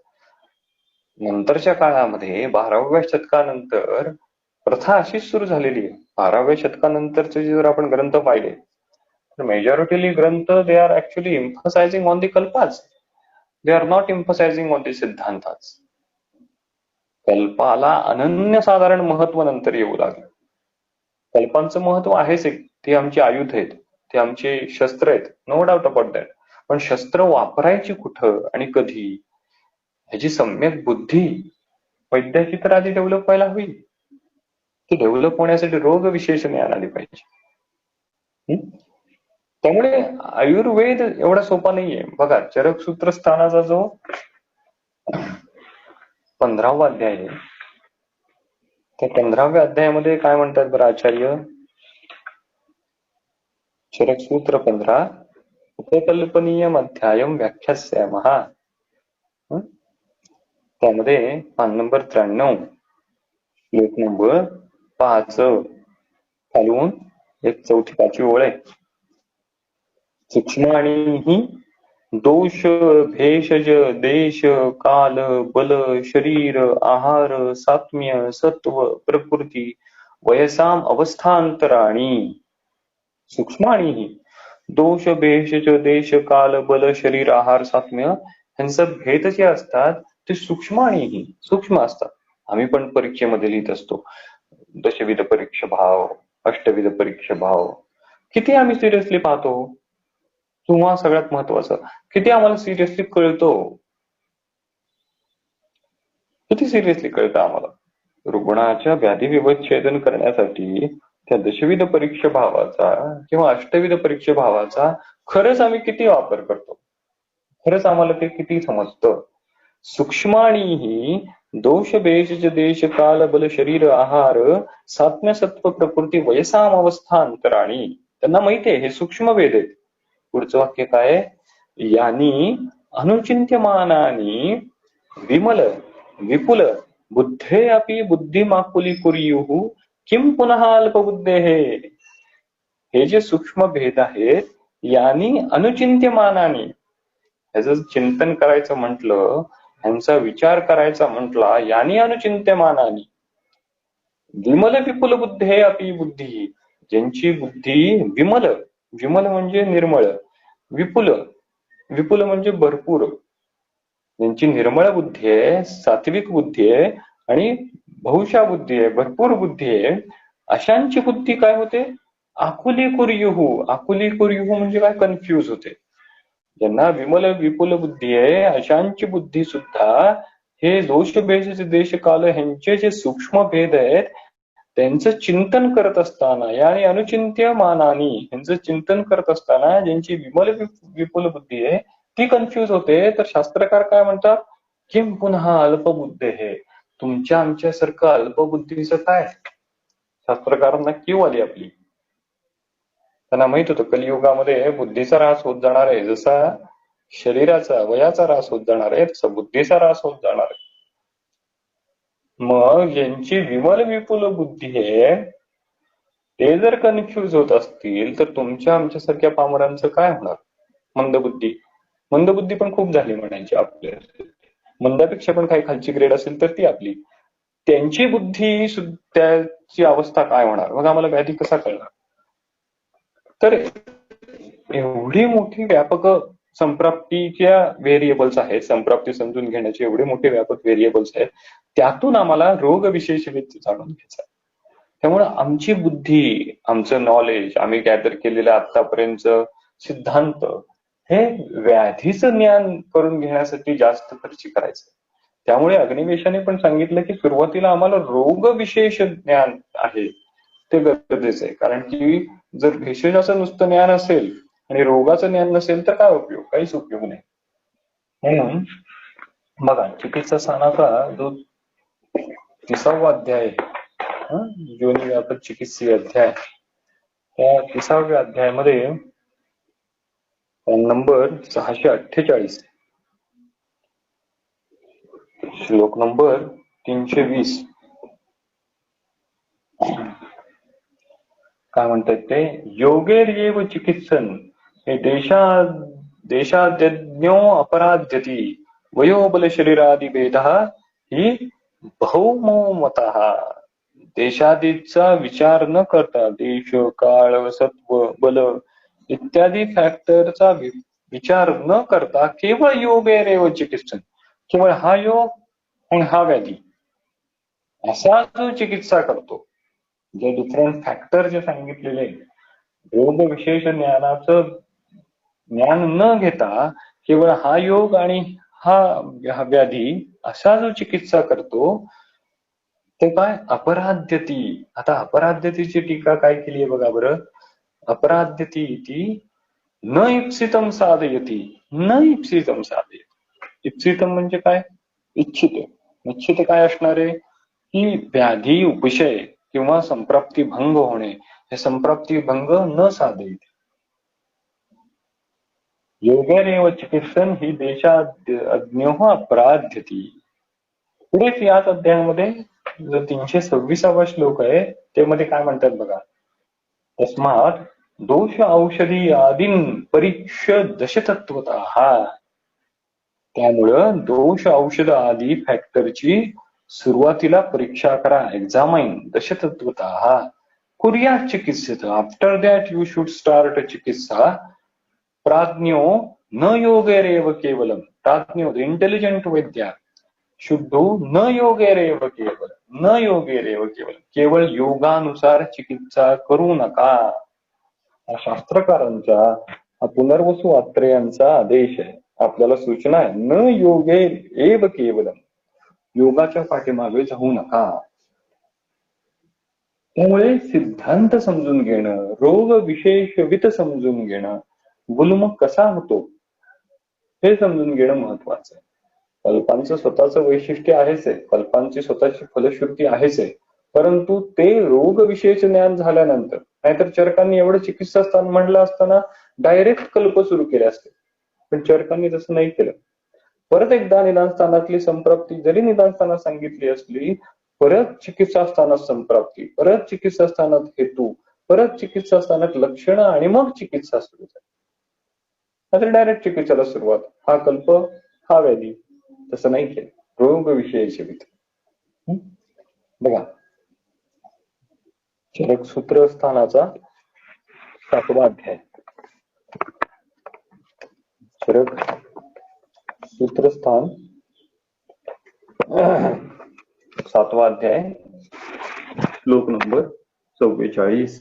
नंतरच्या काळामध्ये 12व्या शतकानंतर प्रथा अशीच सुरू झालेली आहे. 12व्या शतकानंतरचे जर आपण ग्रंथ पाहिले तर मेजॉरिटीली ग्रंथ they are actually emphasising on the कल्पाच, they are not emphasising on the सिद्धांताच. कल्पाला अनन्यसाधारण महत्व नंतर येऊ लागलं. कल्पांचं महत्व आहेच एक, ते आमची आयुध आहेत, ते आमचे शस्त्र आहेत, नो डाऊट अबाउट दॅट. पण शस्त्र वापरायची कुठं आणि कधी, ह्याची सम्यक बुद्धी वैद्याची तर आधी डेव्हलप व्हायला हवी. ती डेव्हलप होण्यासाठी रोग विशेष ज्ञान आली पाहिजे. हं? त्यामुळे आयुर्वेद एवढा सोपा नाहीये. बघा, चरक सूत्रस्थानाचा जो 15वा अध्याय आहे, त्या 15व्या अध्यायामध्ये काय म्हणतात बरं आचार्य? चरक सूत्र 15, उपकल्पनीयम अध्यायम व्याख्यास्यामः. त्यामध्ये पान नंबर 93, श्लोक नंबर 5 खालून एक चौथी पाचवी ओळ आहे. सूक्ष्माणीहि दोष भेषज देश काल बल शरीर आहार सात्म्य सत्व प्रकृती वयसाम अवस्थांतराणी. सूक्ष्माणीहि दोष भेषज देश काल बल शरीर आहार सात्म्य ह्यांचं भेद जे असतात ते सूक्ष्माणीहि सूक्ष्म असतात. आम्ही पण परीक्षेमध्ये लिहित असतो दशविध परीक्षा भाव, अष्टविध परीक्षा भाव. किती आम्ही सिरियसली पाहतो? किंवा सगळ्यात महत्वाचं, किती आम्हाला सिरियसली कळतो? किती सिरियसली कळतं आम्हाला? रुग्णाच्या व्याधी विच्छेदन करण्यासाठी त्या दशविध परीक्षा भावाचा किंवा अष्टविध परीक्षा भावाचा खरंच आम्ही किती वापर करतो? खरंच आम्हाला ते किती समजतं? सूक्ष्माणीहि दोष भेषज देश काल बल शरीर आहार सात्म्य सत्व प्रकृती वयसाम अवस्थांतराणी. त्यांना माहितीये हे सूक्ष्म भेद आहेत. पुढचं वाक्य काय? यानी अनुचिंत्यमानानी विमल विपुल बुद्धे अपि बुद्धिमाकुली कुर्युः किम पुनः अल्पबुद्धेः. हे जे सूक्ष्म भेद आहेत, यानी अनुचिंत्यमानानी, ह्याचं चिंतन करायचं म्हटलं, ह्यांचा विचार करायचा म्हटला, यानी अनुचिंत्यमानानी विमल विपुल बुद्धे अपि बुद्धी, ज्यांची बुद्धी विमल, विमल म्हणजे निर्मळ, विपुल, विपुल म्हणजे भरपूर, ज्यांची निर्मळ बुद्धी आहे, सात्विक बुद्धी आहे आणि बहुशा बुद्धी आहे, भरपूर बुद्धी आहे, अशांची बुद्धी काय होते? आकुली कुर्युहू. आकुली कुर्युहू म्हणजे काय? कन्फ्यूज होते. ज्यांना विमल विपुल बुद्धी आहे अशांची बुद्धी सुद्धा हे दोष भेषज देश काल ह्यांचे जे सूक्ष्म भेद आहेत त्यांचं चिंतन करत असताना, आणि अनुचिंत्य मानानी ह्यांचं चिंतन करत असताना ज्यांची विमल विपुल बुद्धी आहे ती कन्फ्यूज होते. तर शास्त्रकार काय म्हणतात? किम पुन्हा अल्पबुद्धे हे, तुमच्या आमच्यासारखं अल्पबुद्धीचं काय? शास्त्रकारांना क्यू आली आपली. त्यांना माहित होतं कलियुगामध्ये बुद्धीचा ऱ्हास होत जाणार आहे. जसा शरीराचा वयाचा ऱ्हास होत जाणार आहे तसा बुद्धीचा ऱ्हास होत जाणार आहे. मग ज्यांची विमल विपुल बुद्धी आहे ते जर कन्फ्यूज होत असतील तर तुमच्या आमच्यासारख्या पामरांचं काय होणार? मंदबुद्धी. मंदबुद्धी पण खूप झाली म्हणायची आपल्या. मंदापेक्षा पण काही खालची ग्रेड असेल तर ती आपली. त्यांची बुद्धी त्याची अवस्था काय होणार? मग आम्हाला व्याधी कसा कळणार? तर एवढी मोठी व्यापक संप्राप्तीच्या व्हेरिएबल्स आहेत, संप्राप्ती समजून घेण्याचे एवढे मोठे व्यापक व्हेरिएबल्स आहेत, त्यातून आम्हाला रोग विशेष जाणून घ्यायचा. त्यामुळे आमची बुद्धी, आमचं नॉलेज, आम्ही गॅदर केलेलं आतापर्यंत सिद्धांत हे व्याधीचं ज्ञान करून घेण्यासाठी जास्त खर्ची करायचं. त्यामुळे अग्निवेशाने पण सांगितलं की सुरुवातीला आम्हाला रोग विशेष ज्ञान आहे ते गरजेचं आहे. कारण की जर भेषजाचं नुसतं ज्ञान असेल आणि रोगाचं ज्ञान नसेल तर काय उपयोग? काहीच उपयोग नाही. म्हणून बघा, चिकित्सा स्थानाचा जो 30वा अध्याय आहे, योनी व्यापक चिकित्सीय अध्याय, त्या 30व्या अध्यायामध्ये नंबर 648 श्लोक नंबर 320 काय म्हणतात ते? योगेर्येव चिकित्सन हे देशाद्यज्ञो अपराध्यती वयोबल शरीरादि भेदः ही बहुमो मतः. देशादीचा विचार न करता, देश काळ सत्व बल इत्यादी फॅक्टरचा विचार न करता केवळ योगेर्येव चिकित्सन, केवळ हा योग आणि हा व्याधी असा जो चिकित्सा करतो, जे डिफरंट फॅक्टर जे सांगितलेले रोग विशेष ज्ञानाचं ज्ञान न घेता केवळ हा योग आणि हा व्याधी असा जो चिकित्सा करतो ते काय? अपराध्यती. आता अपराध्यतीची टीका काय केली आहे बघा बरं. अपराध्यति इति न इप्सितम साधयति, न इप्सितम साधयति. इप्सितम म्हणजे काय? इच्छित. इच्छित काय असणार आहे की व्याधी उपशय किंवा संप्राप्ती भंग होणे, हे संप्राप्ती भंग न साधयति. योगेनेव चिकित्सन ही देशाज्ञो अपराध्यति. पुढेच याच अध्यायामध्ये जो 326वा श्लोक आहे त्यामध्ये काय म्हणतात बघा. तस्मात दोष औषधी आदीन परीक्ष्य दशतत्वतः. त्यामुळं दोष औषध आदी फॅक्टरची सुरुवातीला परीक्षा करा, एक्झामाइन दशतत्वतः. कुर्यात चिकित्सित. After that you should start चिकित्सा. प्राज्ञो न योगेरेव केवलम. प्राज्ञो द इंटेलिजंट वैद्या शुड डू न योगेरेव केवल, न योगेरेव केवल, केवळ योगानुसार चिकित्सा करू नका. हा शास्त्रकारांचा, हा पुनर्वसु आत्रेयांचा आदेश आहे, आपल्याला सूचना आहे. न योगे एव केवलम, योगाच्या पाठीमागे जाऊ नका. त्यामुळे सिद्धांत समजून घेणं, रोग विशेषवित समजून घेणं, गुल्म कसा होतो हे समजून घेणं महत्वाचं आहे. कल्पांचं स्वतःचं वैशिष्ट्य आहेच आहे, कल्पांची स्वतःची फलश्रुती आहेच आहे, परंतु ते रोग विषयच ज्ञान झाल्यानंतर, नाहीतर चरकांनी एवढं चिकित्सा स्थान म्हणलं असताना डायरेक्ट कल्प सुरू केले असते, पण चरकांनी तसं नाही केलं. परत एकदा निदान स्थानातली संप्राप्ती जरी निदान स्थानात सांगितली असली, परत चिकित्सा स्थानात संप्राप्ती, परत चिकित्सा स्थानात हेतू, परत चिकित्सा स्थानात लक्षणं आणि मग चिकित्सा सुरू झाली. नाहीतर डायरेक्ट चिकित्साला सुरुवात, हा कल्प हा व्याधी, तसं नाही केलं. रोग विषयीचे भीती. बघा चरक सूत्र स्थानाचा 7वा अध्याय. चरक सूत्रस्थान 7वा अध्याय, श्लोक नंबर 44,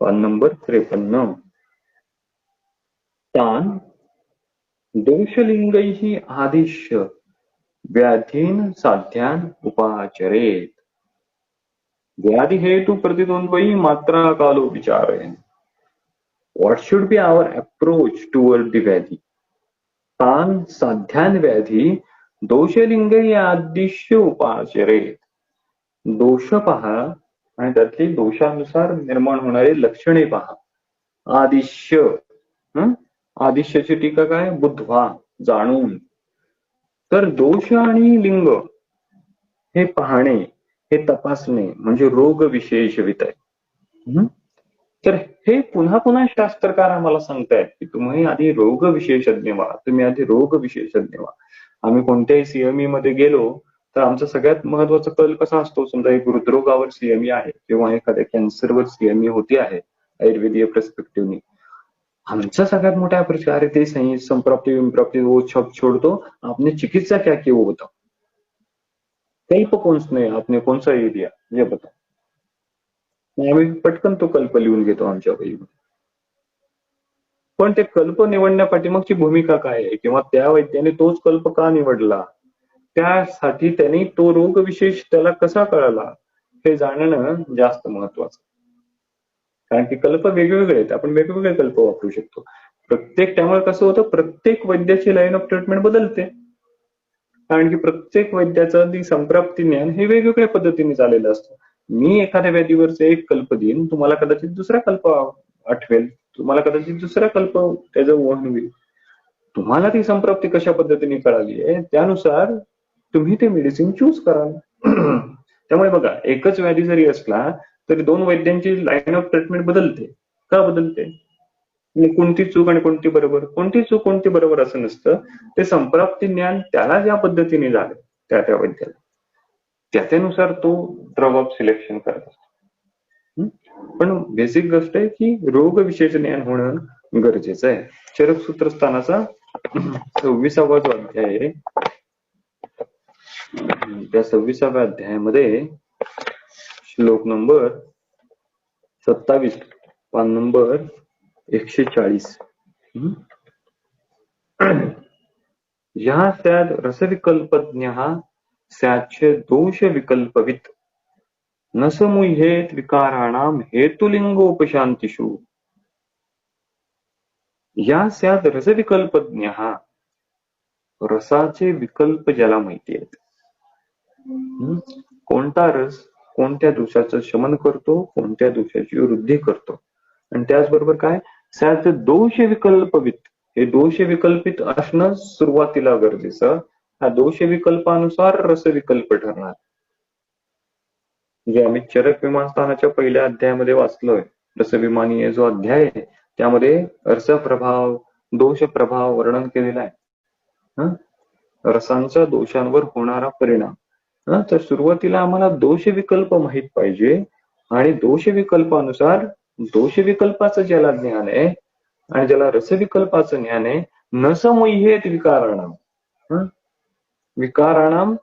पान नंबर 53. तान दोषलिंगैः आदिश्य व्याधीन साध्यान उपाचरेत. व्याधि हेतु प्रतिद्वंद्वी मात्रा कालो विचारेन. What should be our approach toward the व्याधी? तान साध्यान व्याधी दोषलिंगै आदिश्य उपाचरेत. दोष पहा आणि त्यातली दोषानुसार निर्माण होणारे लक्षणे पहा. आदिश्य, आदिश्याची टीका काय? बुद्ध्वा, जाणून. तर दोष आणि लिंग हे पाहणे, हे तपासणे म्हणजे रोग विशेषवित आहे. तर हे पुन्हा पुन्हा शास्त्रकार आम्हाला सांगतायत की तुम्ही आधी रोग विशेषज्ञ व्हा, तुम्ही आधी रोग विशेषज्ञ व्हा. आम्ही कोणत्याही सीएमई मध्ये गेलो तर आमचा सगळ्यात महत्वाचा कल कसा असतो, समजा एक हृदरोगावर सीएमई आहे किंवा एखाद्या कॅन्सरवर सीएमई होती आहे आयुर्वेदीय पर्स्पेक्टिव्हनी, आमचा सगळ्यात मोठा प्रचार ते संप्राप्ति विप्राप्ति वो छप छोड़ दो, आपने चिकित्सा क्या की वो बताओ. कल्प कौन आपने कौन सा एरिया ये बताओ. आम्ही पटकन तो कल्प लिहून घेतो आमच्या वहीमध्ये. पण ते कल्प निवडण्यापाठीमागची भूमिका काय आहे किंवा त्या वैद्याने तोच कल्प का निवडला, त्यासाठी त्यांनी तो रोग विशेष त्याला कसा कळाला हे जाणणं जास्त महत्वाचं. कारण की कल्प वेगवेगळे आहेत, आपण वेगवेगळे कल्प वापरू शकतो प्रत्येक. त्यामुळे कसं होतं, प्रत्येक वैद्याची लाईन ऑफ ट्रीटमेंट बदलते, कारण की प्रत्येक वैद्याचं ती संप्राप्ती ज्ञान हे वेगवेगळ्या पद्धतीने चाललेलं असतं. मी एखाद्या व्याधीवरचे एक कल्प देईन, तुम्हाला कदाचित दुसरा कल्प आठवेल, तुम्हाला कदाचित दुसरा कल्प त्याचं वहन होईल. तुम्हाला ती संप्राप्ती कशा पद्धतीने कळाली आहे त्यानुसार तुम्ही ते मेडिसिन चूज कराल. त्यामुळे बघा, एकच व्याधी जरी असला तरी दोन वैद्यांची लाईन ऑफ ट्रीटमेंट बदलते. का बदलते? कोणती चूक आणि कोणती बरोबर, कोणती चूक कोणती बरोबर असं नसतं. ते संप्राप्ती ज्ञान त्याला ज्या पद्धतीने झालं त्या त्या वैद्याला, त्याच्यानुसार तो ड्रग ऑफ सिलेक्शन करत असतो. पण बेसिक गोष्ट आहे की रोग विशेष ज्ञान होणं गरजेचं आहे. चरक सूत्रस्थानाचा 26वा जो अध्याय आहे, त्या 26व्या अध्यायामध्ये श्लोक नंबर 27, पान नंबर 140. या स्याद रसविकल्पज्ञ स्याच्छ दोष विकल्पवित. न समुह्येत विकाराणाम हेतुलिंगोपशांतिषु या स्याद रसविकल्पज्ञ. रसाचे विकल्प ज्याला माहिती आहेत. कोणता रस कोणत्या दोषाचं शमन करतो, कोणत्या दोषाची वृद्धी करतो. आणि त्याचबरोबर काय, त्यात दोष विकल्पवित, हे दोष विकल्पित असणं सुरुवातीला गरजेचं. हा दोष विकल्पानुसार रसविकल्प ठरणार. म्हणजे आम्ही चरक विमानस्थानाच्या पहिल्या अध्यायामध्ये वाचलोय, रसविमानी जो अध्याय आहे त्यामध्ये रसप्रभाव, दोष प्रभाव वर्णन केलेला आहे. रसांचा दोषांवर होणारा परिणाम. तर सुरुवातीला आम्हाला दोष विकल्प माहित पाहिजे आणि दोष विकल्पानुसार दोष विकल्पाचं ज्याला ज्ञान आहे आणि ज्याला रसविकल्पाचं ज्ञान आहे, न समुह्येत विकाराणाम, विकाराणाम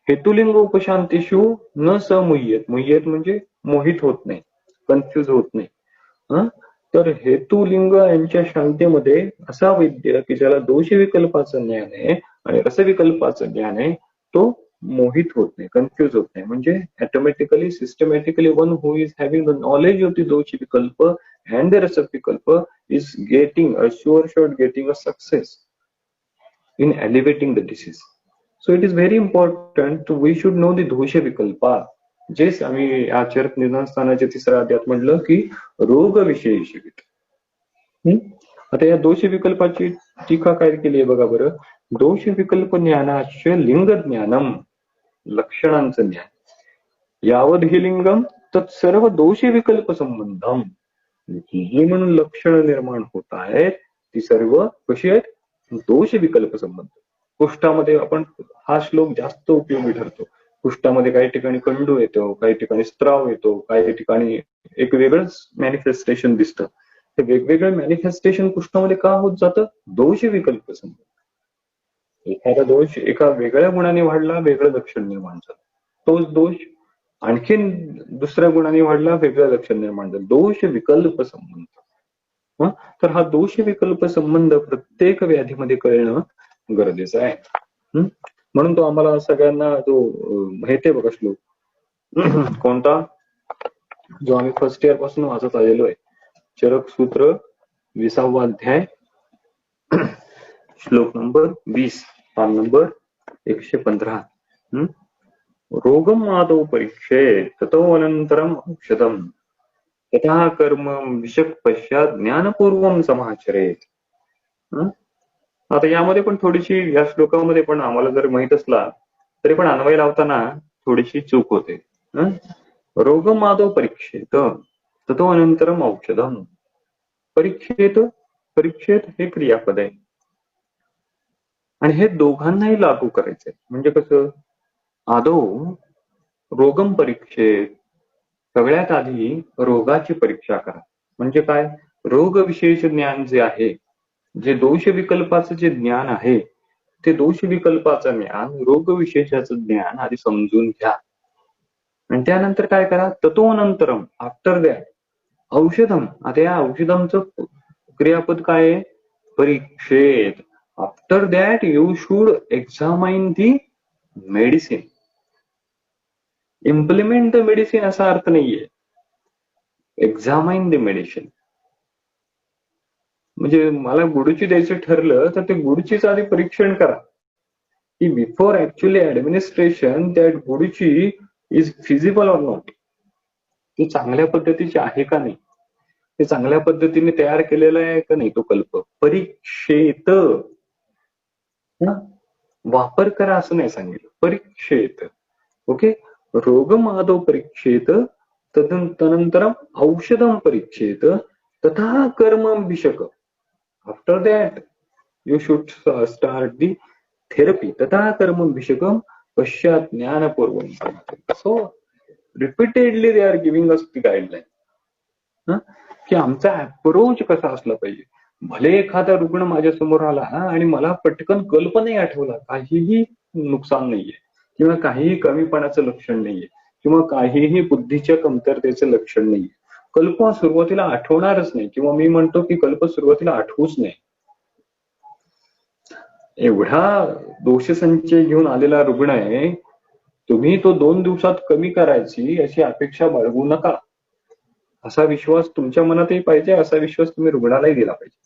हेतुलिंगोपशांतिषु न समुह्येत. मुह्येत म्हणजे मोहित होत नाही, कन्फ्युज होत नाही. तर हेतुलिंग यांच्या शांतीमध्ये असा वैद्य की ज्याला दोष विकल्पाचं ज्ञान आहे आणि रसविकल्पाचं ज्ञान आहे, तो मोहित होत नाही, कन्फ्युज होत नाही. म्हणजे automatically systematically one who is having the knowledge of the दोष विकल्प अँड द रसविकल्प is getting a sure shot getting a success in elevating the disease. So it is very important we should know the दोष विकल्पा. जेच आम्ही आचरक निदानस्थानाच्या तिसऱ्या अध्यायात म्हटलं की रोग विशेषित. आता या दोष विकल्पाची टीका काय केली आहे बघा बरं. दोष विकल्प ज्ञानाचे लिंग ज्ञानम, लक्षणांचं ज्ञान. यावद हि लिंगम तत्सर्व दोष विकल्प संबंधम. जी म्हणून लक्षण निर्माण होत आहेत ती सर्व कशी आहेत, दोष विकल्प संबंध. कुष्ठामध्ये आपण हा श्लोक जास्त उपयोगी ठरतो. कुष्ठामध्ये काही ठिकाणी कंडू येतो, काही ठिकाणी स्त्राव येतो, काही ठिकाणी एक वेगळंच मॅनिफेस्टेशन दिसतं. ते वेगवेगळं मॅनिफेस्टेशन कुष्ठामध्ये का होत जातं, दोष विकल्प संबंध. एखादा दोष एका वेगळ्या गुणाने वाढला, वेगळं लक्षण निर्माण झालं. तोच दोष आणखीन दुसऱ्या गुणाने वाढला, वेगळं लक्षण निर्माण झालं. दोष विकल्प संबंध. तर हा दोष विकल्प संबंध प्रत्येक व्याधीमध्ये कळणं गरजेचं आहे. म्हणून तो आम्हाला सगळ्यांना जो माहिती आहे बघा श्लोक, कोणता, जो आम्ही फर्स्ट इयर पासून वाचत आलेलो आहे, चरक सूत्र 20वा अध्याय, श्लोक नंबर 20, पान नंबर 115. रोगम आदौ परीक्षेत ततो अनंतरम औषधम तथा कर्म विषक पश्चात ज्ञानपूर्वम समाचरेत. आता यामध्ये पण थोडीशी, या श्लोकामध्ये पण आम्हाला जर माहित असला तरी पण अन्वय लावताना थोडीशी चूक होते. रोगम आदौ परीक्षेत ततो अनंतरम औषधम. परीक्षेत, परीक्षेत हे क्रियापद आहे आणि हे दोघांनाही लागू करायचंय. म्हणजे कसं, आदौ रोगम परीक्षेत, सगळ्यात आधी रोगाची परीक्षा करा. म्हणजे काय, रोग विशेष ज्ञान जे आहे, जे दोष विकल्पाचं जे ज्ञान आहे, ते दोष विकल्पाचं ज्ञान, रोग विशेषाचं ज्ञान आधी समजून घ्या. आणि त्यानंतर काय करा, ततोनंतरम, आफ्टर दॅट औषधम. आता या औषधमचं क्रियापद काय आहे, परीक्षेत. After that you should examine the medicine. Implement the medicine असा अर्थ नाहीये, एक्झामाइन द मेडिसिन. म्हणजे मला गुडूची द्यायचं ठरलं तर ते गुडचीच आधी परीक्षण करा की बिफोर ऍक्च्युअली ऍडमिनिस्ट्रेशन दॅट गुडची इज फिजिबल ऑर नॉट. ती चांगल्या पद्धतीची आहे का नाही, ते चांगल्या पद्धतीने तयार केलेला आहे का नाही तो कल्प. परीक्षेत, वापर करा असं नाही सांगितलं, परीक्षेत. ओके, रोगम आदौ परीक्षेत तदनंतरम औषधम परीक्षेत तथा कर्म विषक. After that you should start the therapy तथा कर्म विषकम पश्चात ज्ञानपूर्वम. So repeatedly they are giving us the guideline की आमचा अप्रोच कसा असला पाहिजे. भले एखादा रुग्ण माझ्या समोर आला आणि मला पटकन कल्प नाही आठवला, काहीही नुकसान नाहीये किंवा काहीही कमीपणाचं लक्षण नाहीये किंवा काहीही बुद्धीच्या कमतरतेचं लक्षण नाहीये. कल्प सुरुवातीला आठवणारच नाही किंवा मी म्हणतो की कल्प सुरुवातीला आठवूच नाही. एवढा दोषसंचय घेऊन आलेला रुग्ण आहे तुम्ही तो 2 दिवसात कमी करायची अशी अपेक्षा बाळगू नका. असा विश्वास तुमच्या मनातही पाहिजे, असा विश्वास तुम्ही रुग्णालाही दिला पाहिजे.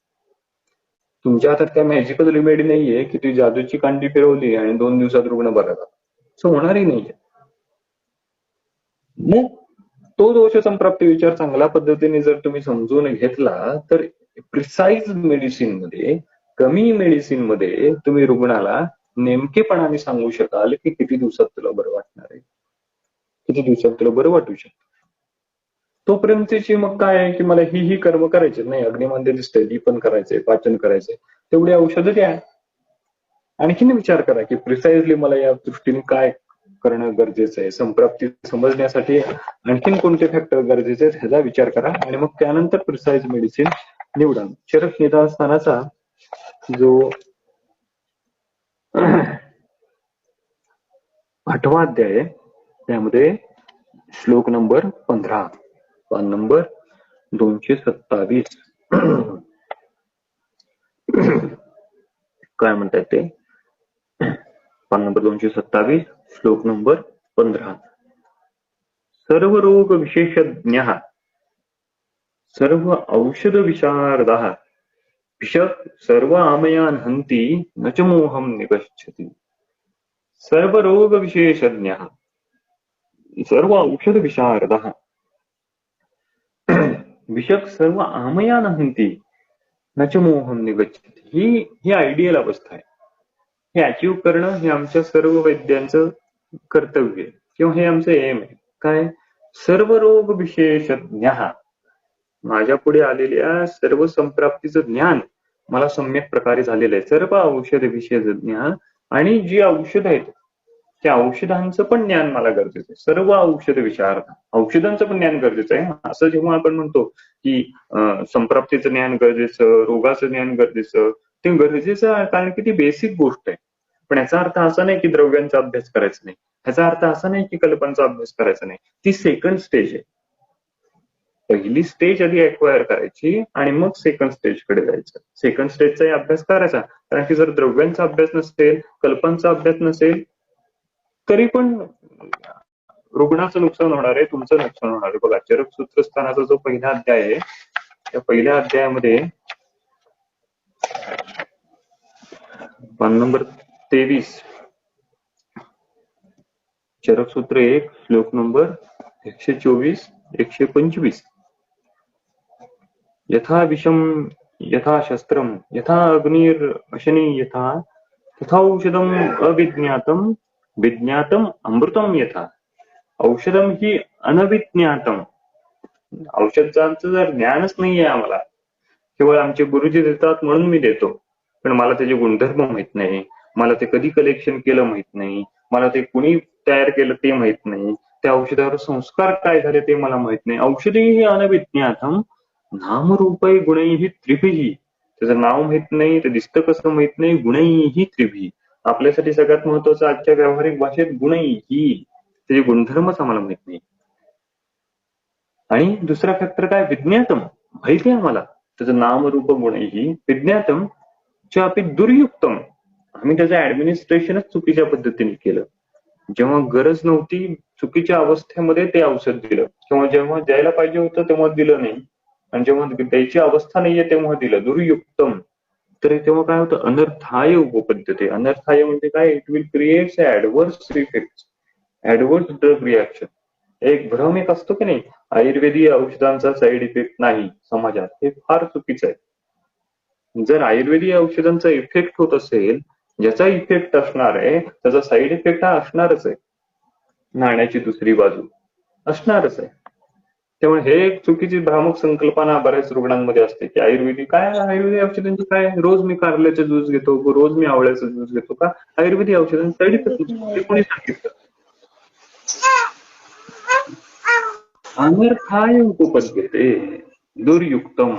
तुमच्या हातात काय मॅजिकल रिमेडी नाहीये की ती जादूची कांडी फिरवली आणि 2 दिवसात रुग्ण बरा झाला. असं होणारही नाहीये. मग तो दोष संप्राप्ती विचार चांगल्या पद्धतीने जर तुम्ही समजून घेतला तर प्रिसाईज मेडिसिन मध्ये, कमी मेडिसिन मध्ये तुम्ही रुग्णाला नेमकेपणाने सांगू शकाल की किती दिवसात तुला बरं वाटणार आहे, किती दिवसात तुला बरं वाटू शकतं. तोपर्यंतची मग काय आहे की मला ही कर्म करायची नाही, अग्निमध्ये दिसतंय ती पण करायचंय, पाचन करायचंय, तेवढी औषधं द्या. आणखीन विचार करा की प्रिसाइजली मला या दृष्टीने काय करणं गरजेचं आहे, संप्राप्ती समजण्यासाठी आणखीन कोणते फॅक्टर गरजेचे आहेत ह्याचा विचार करा आणि मग त्यानंतर प्रिसाइज मेडिसिन निवडा. चरक निदास्थानाचा जो 8वा अध्याय आहे त्यामध्ये श्लोक नंबर 15, पान नंबर 227 काय म्हणतात ते, पान नंबर 227 श्लोक नंबर 15. सर्व रोग विशेषज्ञ सर्व औषध विशारदः भिषक् सर्व आमयान हंती न च मोहम निगच्छति. सर्व रोग विशेषज्ञ सर्व औषध विशारदः भिषक् सर्व आमयान हंती न च मोहम निगच्छति. ही आयडियल अवस्था आहे. हे अचीव करणं हे आमच्या सर्व वैद्यांचं कर्तव्य आहे किंवा हे आमचं एम आहे. काय, सर्व रोग विशेषज्ञ, माझ्या पुढे आलेल्या सर्व संप्राप्तीचं ज्ञान मला सम्यक प्रकारे झालेलं आहे. सर्व औषध विशेषज्ञ, आणि जी औषध आहेत त्या औषधांचं पण ज्ञान मला गरजेचं आहे. सर्व औषध विशारद, औषधांचं पण ज्ञान गरजेचं आहे. असं जेव्हा आपण म्हणतो की संप्राप्तीचं ज्ञान गरजेचं, रोगाचं ज्ञान गरजेचं, ते गरजेचं आहे कारण की ती बेसिक गोष्ट आहे. पण याचा अर्थ असा नाही की द्रव्यांचा अभ्यास करायचा नाही, ह्याचा अर्थ असा नाही की कल्पनांचा अभ्यास करायचा नाही. ती सेकंड स्टेज आहे. पहिली स्टेज आधी अक्वायर करायची आणि मग सेकंड स्टेज कडे जायचं. सेकंड स्टेजचाही अभ्यास करायचा, कारण की जर द्रव्यांचा अभ्यास नसेल, कल्पनांचा अभ्यास नसेल तरी पण रुग्णाचं नुकसान होणार आहे, तुमचं नुकसान होणार आहे. बघा, चरक सूत्रस्थानाचा जो पहिला अध्याय आहे त्या पहिल्या अध्यायामध्ये पान नंबर 23, चरक सूत्र 1 श्लोक नंबर 124 125. यथा विषम यथा शस्त्रम यथा अग्निर अशनी यथा तथा औषधम अविज्ञातम विज्ञातम अमृतम यथा. औषधम ही अनविज्ञातम, औषधांचं जर ज्ञानच नाहीये आम्हाला, केवळ आमचे गुरुजी देतात म्हणून मी देतो, पण मला त्याचे गुणधर्म माहित नाही, मला ते कधी कलेक्शन केलं माहित नाही, मला ते कुणी तयार केलं ते माहित नाही, त्या औषधावर संस्कार काय झाले ते मला माहित नाही. औषधेही अनविज्ञातम नामरूपै गुणैहि त्रिभिः. त्याचं नाव माहित नाही, ते दिसतं कसं माहित नाही. गुणैहि त्रिभिः, आपल्यासाठी सगळ्यात महत्वाचं आजच्या व्यावहारिक भाषेत गुणैहि, त्याचे गुणधर्मच आम्हाला माहित नाही. आणि दुसरा फॅक्टर काय, विज्ञातम, माहिती आहे आम्हाला त्याचं नामरूप गुणैहि. विज्ञातम चापि दुर्युक्तम, आम्ही त्याचं ऍडमिनिस्ट्रेशनच चुकीच्या पद्धतीने केलं. जेव्हा गरज नव्हती चुकीच्या अवस्थेमध्ये ते औषध दिलं, किंवा जेव्हा द्यायला पाहिजे होतं तेव्हा दिलं नाही, आणि जेव्हा द्यायची अवस्था नाहीये तेव्हा दिलं. दुर्युक्तम, तर तेव्हा काय होतं, अनर्थाय उपपद्यते. अनर्थाय म्हणजे काय, it will create adverse effect, adverse drug reaction. एक भ्रम एक असतो की नाही, आयुर्वेदीय औषधांचा साईड इफेक्ट नाही समाजात, हे फार चुकीचं आहे. जर आयुर्वेदीय औषधांचा इफेक्ट होत असेल, ज्याचा इफेक्ट असणार आहे त्याचा साईड इफेक्ट हा असणारच आहे. नाण्याची दुसरी बाजू असणारच आहे. त्यामुळे हे एक चुकीची भ्रामक संकल्पना बऱ्याच रुग्णांमध्ये असते की आयुर्वेदिक काय, आयुर्वेदिक औषधांची काय, रोज मी कारल्याचा ज्यूस घेतो, रोज मी आवळ्याचा ज्यूस घेतो, का आयुर्वेदिक औषधांचा साईड इफेक्ट नसतो, ते कोणी सांगितलं. अनर्थाय उपपद्यते दुर्युक्तम.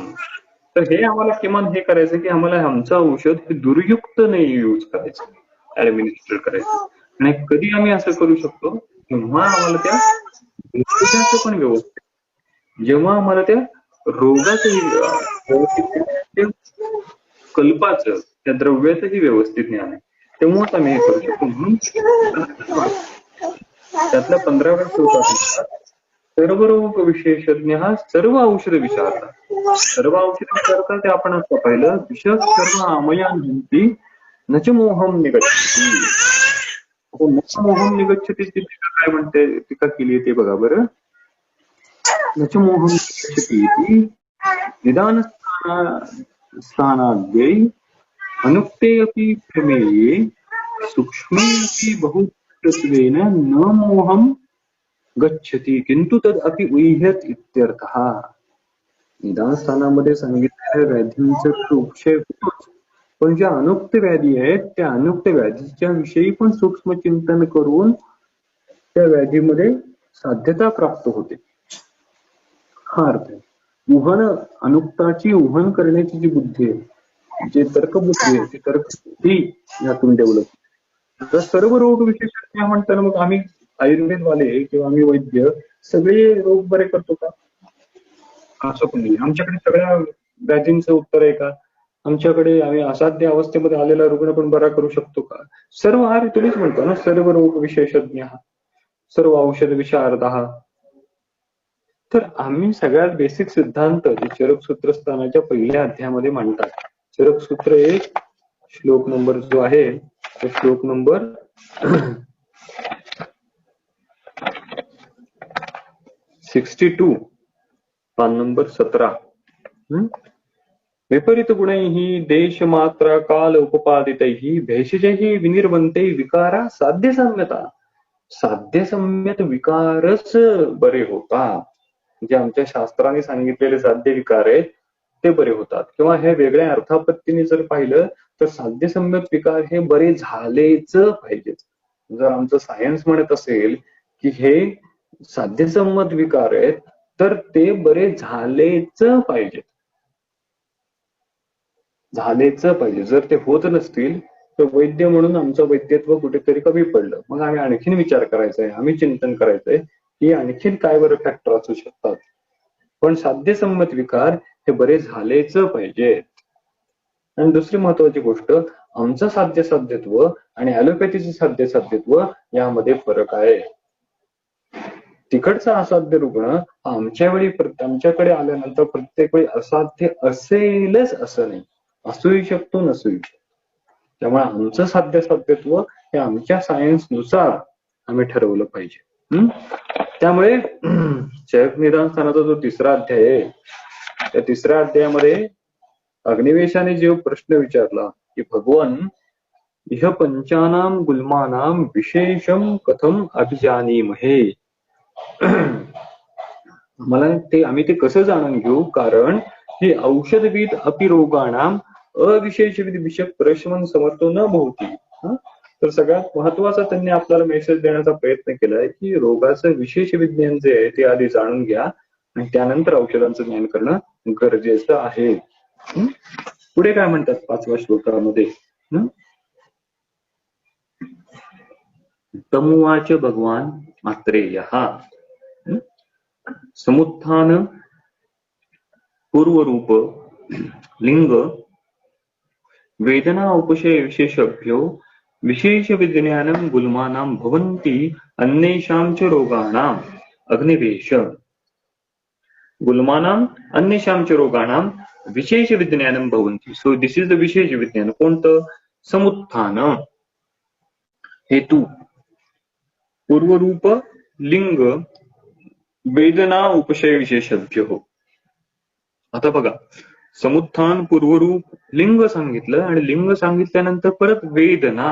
तर हे आम्हाला किमान हे करायचं की आम्हाला आमचं औषध हे दुर्युक्त नाही यूज करायचं, ऍडमिनिस्टर करायचं. आणि कधी आम्ही असं करू शकतो, तेव्हा आम्हाला त्या औषधाचं पण व्यवस्थित, जेव्हा आम्हाला त्या रोगाचंही व्यवस्थित, कल्पाचं, त्या द्रव्याचंही व्यवस्थित ज्ञान आहे, तेव्हाच आम्ही हे करू शकतो. म्हणून त्यातला 15व्या श्लोकात सर्व रोग विशेषज्ञ सर्व औषध विचारतात. सर्व औषध विचारतात ते आपण असं पाहिलं. विष सर्व आमयान्ति न च मोहम निगच्छति. न च मोहम निगच्छति ती टीका काय म्हणते, टीका केली ते बघा बरं. न च मोहम निगच्छति इति निदान स्थानाद्यै अनुक्ते अपि प्रमेये सूक्ष्मे अपि बहुत्वेन न मोहम गच्छति किंतु तद अपि उह्यत इत्यर्थः. निदान स्थानामध्ये सांगितलेल्या व्याधींचा तर उपक्षय होतोच, पण ज्या अनुक्त व्याधी आहेत त्या अनुक्त व्याधीच्या विषयी पण सूक्ष्म चिंतन करून त्या व्याधीमध्ये साध्यता प्राप्त होते. हा अर्थ आहे. उहन, अनुक्ताची उहन करण्याची जी बुद्धी आहे, जे तर्कबुद्धी आहे, ती तर्कबुद्धी यातून डेव्हलप. तर सर्व रोग विशेषज्ञ म्हणताना मग आम्ही आयुर्वेदवाले किंवा आम्ही वैद्य सगळे रोग बरे करतो का? असं पण नाही. आमच्याकडे सगळ्या व्याधींचं उत्तर आहे का? आमच्याकडे आम्ही असाध्य अवस्थेमध्ये आलेला रुग्ण पण बरा करू शकतो का? सर्व हा तुम्हीच म्हणतो ना, सर्व रोग विशेषज्ञ, सर्व औषध विशारदः. तर आम्ही सगळ्यात बेसिक सिद्धांत जे चरक सूत्रस्थानाच्या पहिल्या अध्यायामध्ये मांडतात. चरक सूत्र 1 श्लोक नंबर जो आहे तो श्लोक नंबर 62 पान नंबर 17. विपरीत गुणैः देशमात्रा काल उपपादितैः भेषजैः विनिर्वन्ते विकारा साध्य सम्यता. साध्य सम्यत विकारच बरे होतात. जे आमच्या शास्त्राने सांगितलेले साध्य विकार आहेत ते बरे होतात. किंवा हे वेगळ्या अर्थापत्तीने जर पाहिलं तर साध्य सम्यत विकार हे बरे झालेच पाहिजेत. जर आमचं सायन्स म्हणत असेल की हे साध्यसंमत विकार आहेत तर ते बरे झालेच पाहिजेत. झालेच पाहिजे. जर ते होत नसतील तर वैद्य म्हणून आमचं वैद्यत्व कुठेतरी कमी पडलं. मग आम्ही आणखीन विचार करायचा आहे, आम्ही चिंतन करायचंय की आणखीन काय बरं फॅक्टर असू शकतात. पण साध्यसंमत विकार हे बरे झालेच पाहिजेत. आणि दुसरी महत्वाची गोष्ट, आमचं साध्यसाध्यत्व आणि ॲलोपॅथीचं साध्यसाध्यत्व यामध्ये फरक आहे. तिकडचा असाध्य रुग्ण आमच्याकडे आल्यानंतर प्रत्येक वेळी असाध्य असेलच असं नाही, असूही शकतो नसूही शकतो. त्यामुळे आमचं साध्यसाध्यत्व हे आमच्या सायन्सनुसार आम्ही ठरवलं पाहिजे. त्यामुळे चरक निदान स्थानाचा जो तिसरा अध्याय आहे त्या तिसऱ्या अध्यायामध्ये अग्निवेशाने जो प्रश्न विचारला की भगवान इह पंचानाम गुल्मानाम विशेषम कथम अभिजानीमहे. आम्ही ते कसं जाणून घेऊ, कारण ही औषधविद अपि रोगाणाम अविशेषविद विषय प्रश्न समर्थो न भवती. तर सगळ्यात महत्वाचा त्यांनी आपल्याला मेसेज देण्याचा प्रयत्न केलाय की रोगाचं विशेष विज्ञान जे आहे ते आधी जाणून घ्या आणि त्यानंतर औषधांचं ज्ञान करणं गरजेचं आहे. पुढे काय म्हणतात 5व्या श्लोकामध्ये, तमुवाच भगवान आत्रेयः समुत्थान पूर्वरूप लिंग वेदना उपशय विशेषभ्यो विशेष विज्ञानम गुल्मानाम भवन्ति अन्येषां च रोगाणाम अग्निवेश. गुल्मानाम अन्येषां च रोगाणाम विशेष विज्ञानम भवन्ति. सो दिस इज द विशेष विज्ञान. कोणतं? समुत्थान, हेतू, पूर्वरूप, लिंग, वेदना उपशय विशेषज्ञ हो. आता बघा, समुत्थान, पूर्वरूप, लिंग सांगितलं आणि लिंग सांगितल्यानंतर परत वेदना,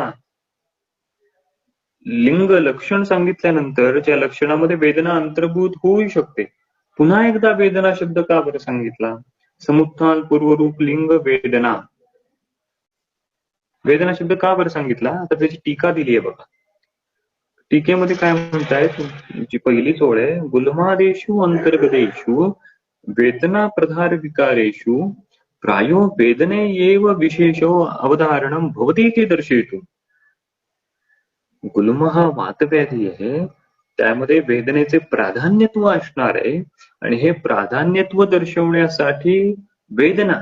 लिंग लक्षण सांगितल्यानंतर ज्या लक्षणामध्ये वेदना अंतर्भूत होऊ शकते. पुन्हा एकदा वेदना शब्द का बरं सांगितला? समुत्थान, पूर्वरूप, लिंग, वेदना. वेदना शब्द का बरं सांगितला? आता त्याची टीका दिली आहे बघा. टीकेमध्ये काय म्हणतायत, जी पहिली ओळ आहे, गुल्मादेषु अंतर्गतेषु वेदना प्रधार विकारेषु प्रायो वेदने एव विशेषो अवधारणं भवतीति दर्शयितुं. गुल्म हा वातव्याधी आहे, त्यामध्ये वेदनेचे प्राधान्यत्व असणार आहे आणि हे प्राधान्यत्व दर्शवण्यासाठी वेदना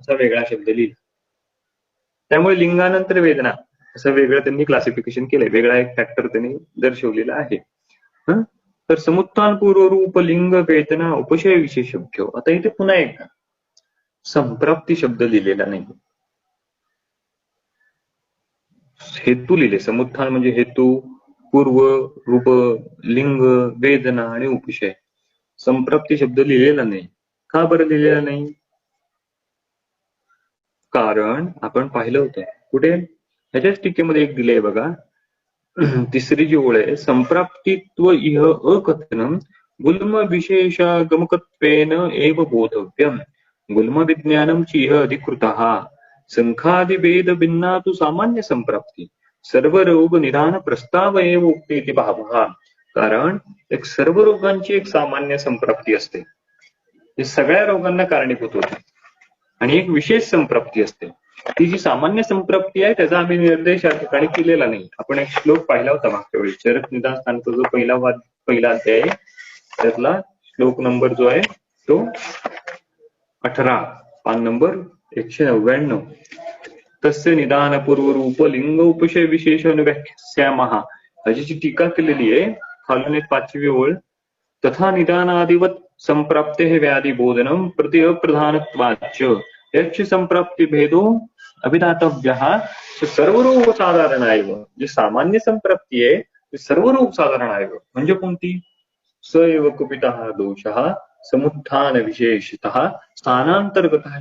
असा वेगळा शब्द लिहिला. त्यामुळे लिंगानंतर वेदना असं वेगळं त्यांनी क्लासिफिकेशन केलंय, वेगळा एक फॅक्टर त्यांनी दर्शवलेला आहे. तर समुत्थान पूर्व रूप लिंग वेदना उपशय विशेषभ्यो. आता इथे पुन्हा एकदा संप्राप्ती शब्द लिहिलेला नाही. हेतू लिहिले. समुत्थान म्हणजे हेतू, पूर्व, रूप, लिंग, वेदना आणि उपशय. संप्राप्ती शब्द लिहिलेला नाही. का बरं लिहिलेला नाही? कारण आपण पाहिलं होतं कुठे ह्याच्याच टीकेमध्ये एक दिलंय बघा. तिसरी जी ओळ आहे, संप्राप्तित्व इह अकथनम गुल्म विशेषागमकत्वेन एव बोधव्यम गुल्म विज्ञानम चीह अधिकृतः संखादि वेद भिन्ना तु सामान्य संप्राप्ती सर्व रोग निदान प्रस्ताव एव उक्ते इति भावः. कारण एक सर्व रोगांची एक सामान्य संप्राप्ती असते, हे सगळ्या रोगांना कारणीभूत होते, आणि एक विशेष संप्राप्ती असते. ती जी सामान्य संप्राप्ती आहे त्याचा आम्ही निर्देश या ठिकाणी केलेला नाही. आपण एक श्लोक पाहिला होता मागच्या वेळी, चरक निदान स्थानचा जो पहिला अध्याय आहे त्यातला श्लोक नंबर जो आहे तो 18, पान नंबर 199. तस्य निदान पूर्व रूप लिंग उपशय विशेषण व्याख्यास्यामः, ह्याची टीका केलेली आहे. खालून एक 5वी ओळ, तथा निदानादिवत संप्राप्ते व्याधि बोधनम प्रति अप्रधानत्वाच्च यक्ष संप्राप्ती भेदो अभिदातव्यः सर्व रोग साधारण आहे. जे सामान्य संप्राप्ती आहे ते सर्व रोग साधारण आहे. म्हणजे कोणती? स एव कुपितः दोषः समुत्थान विशेषतः स्थानांतर्गतः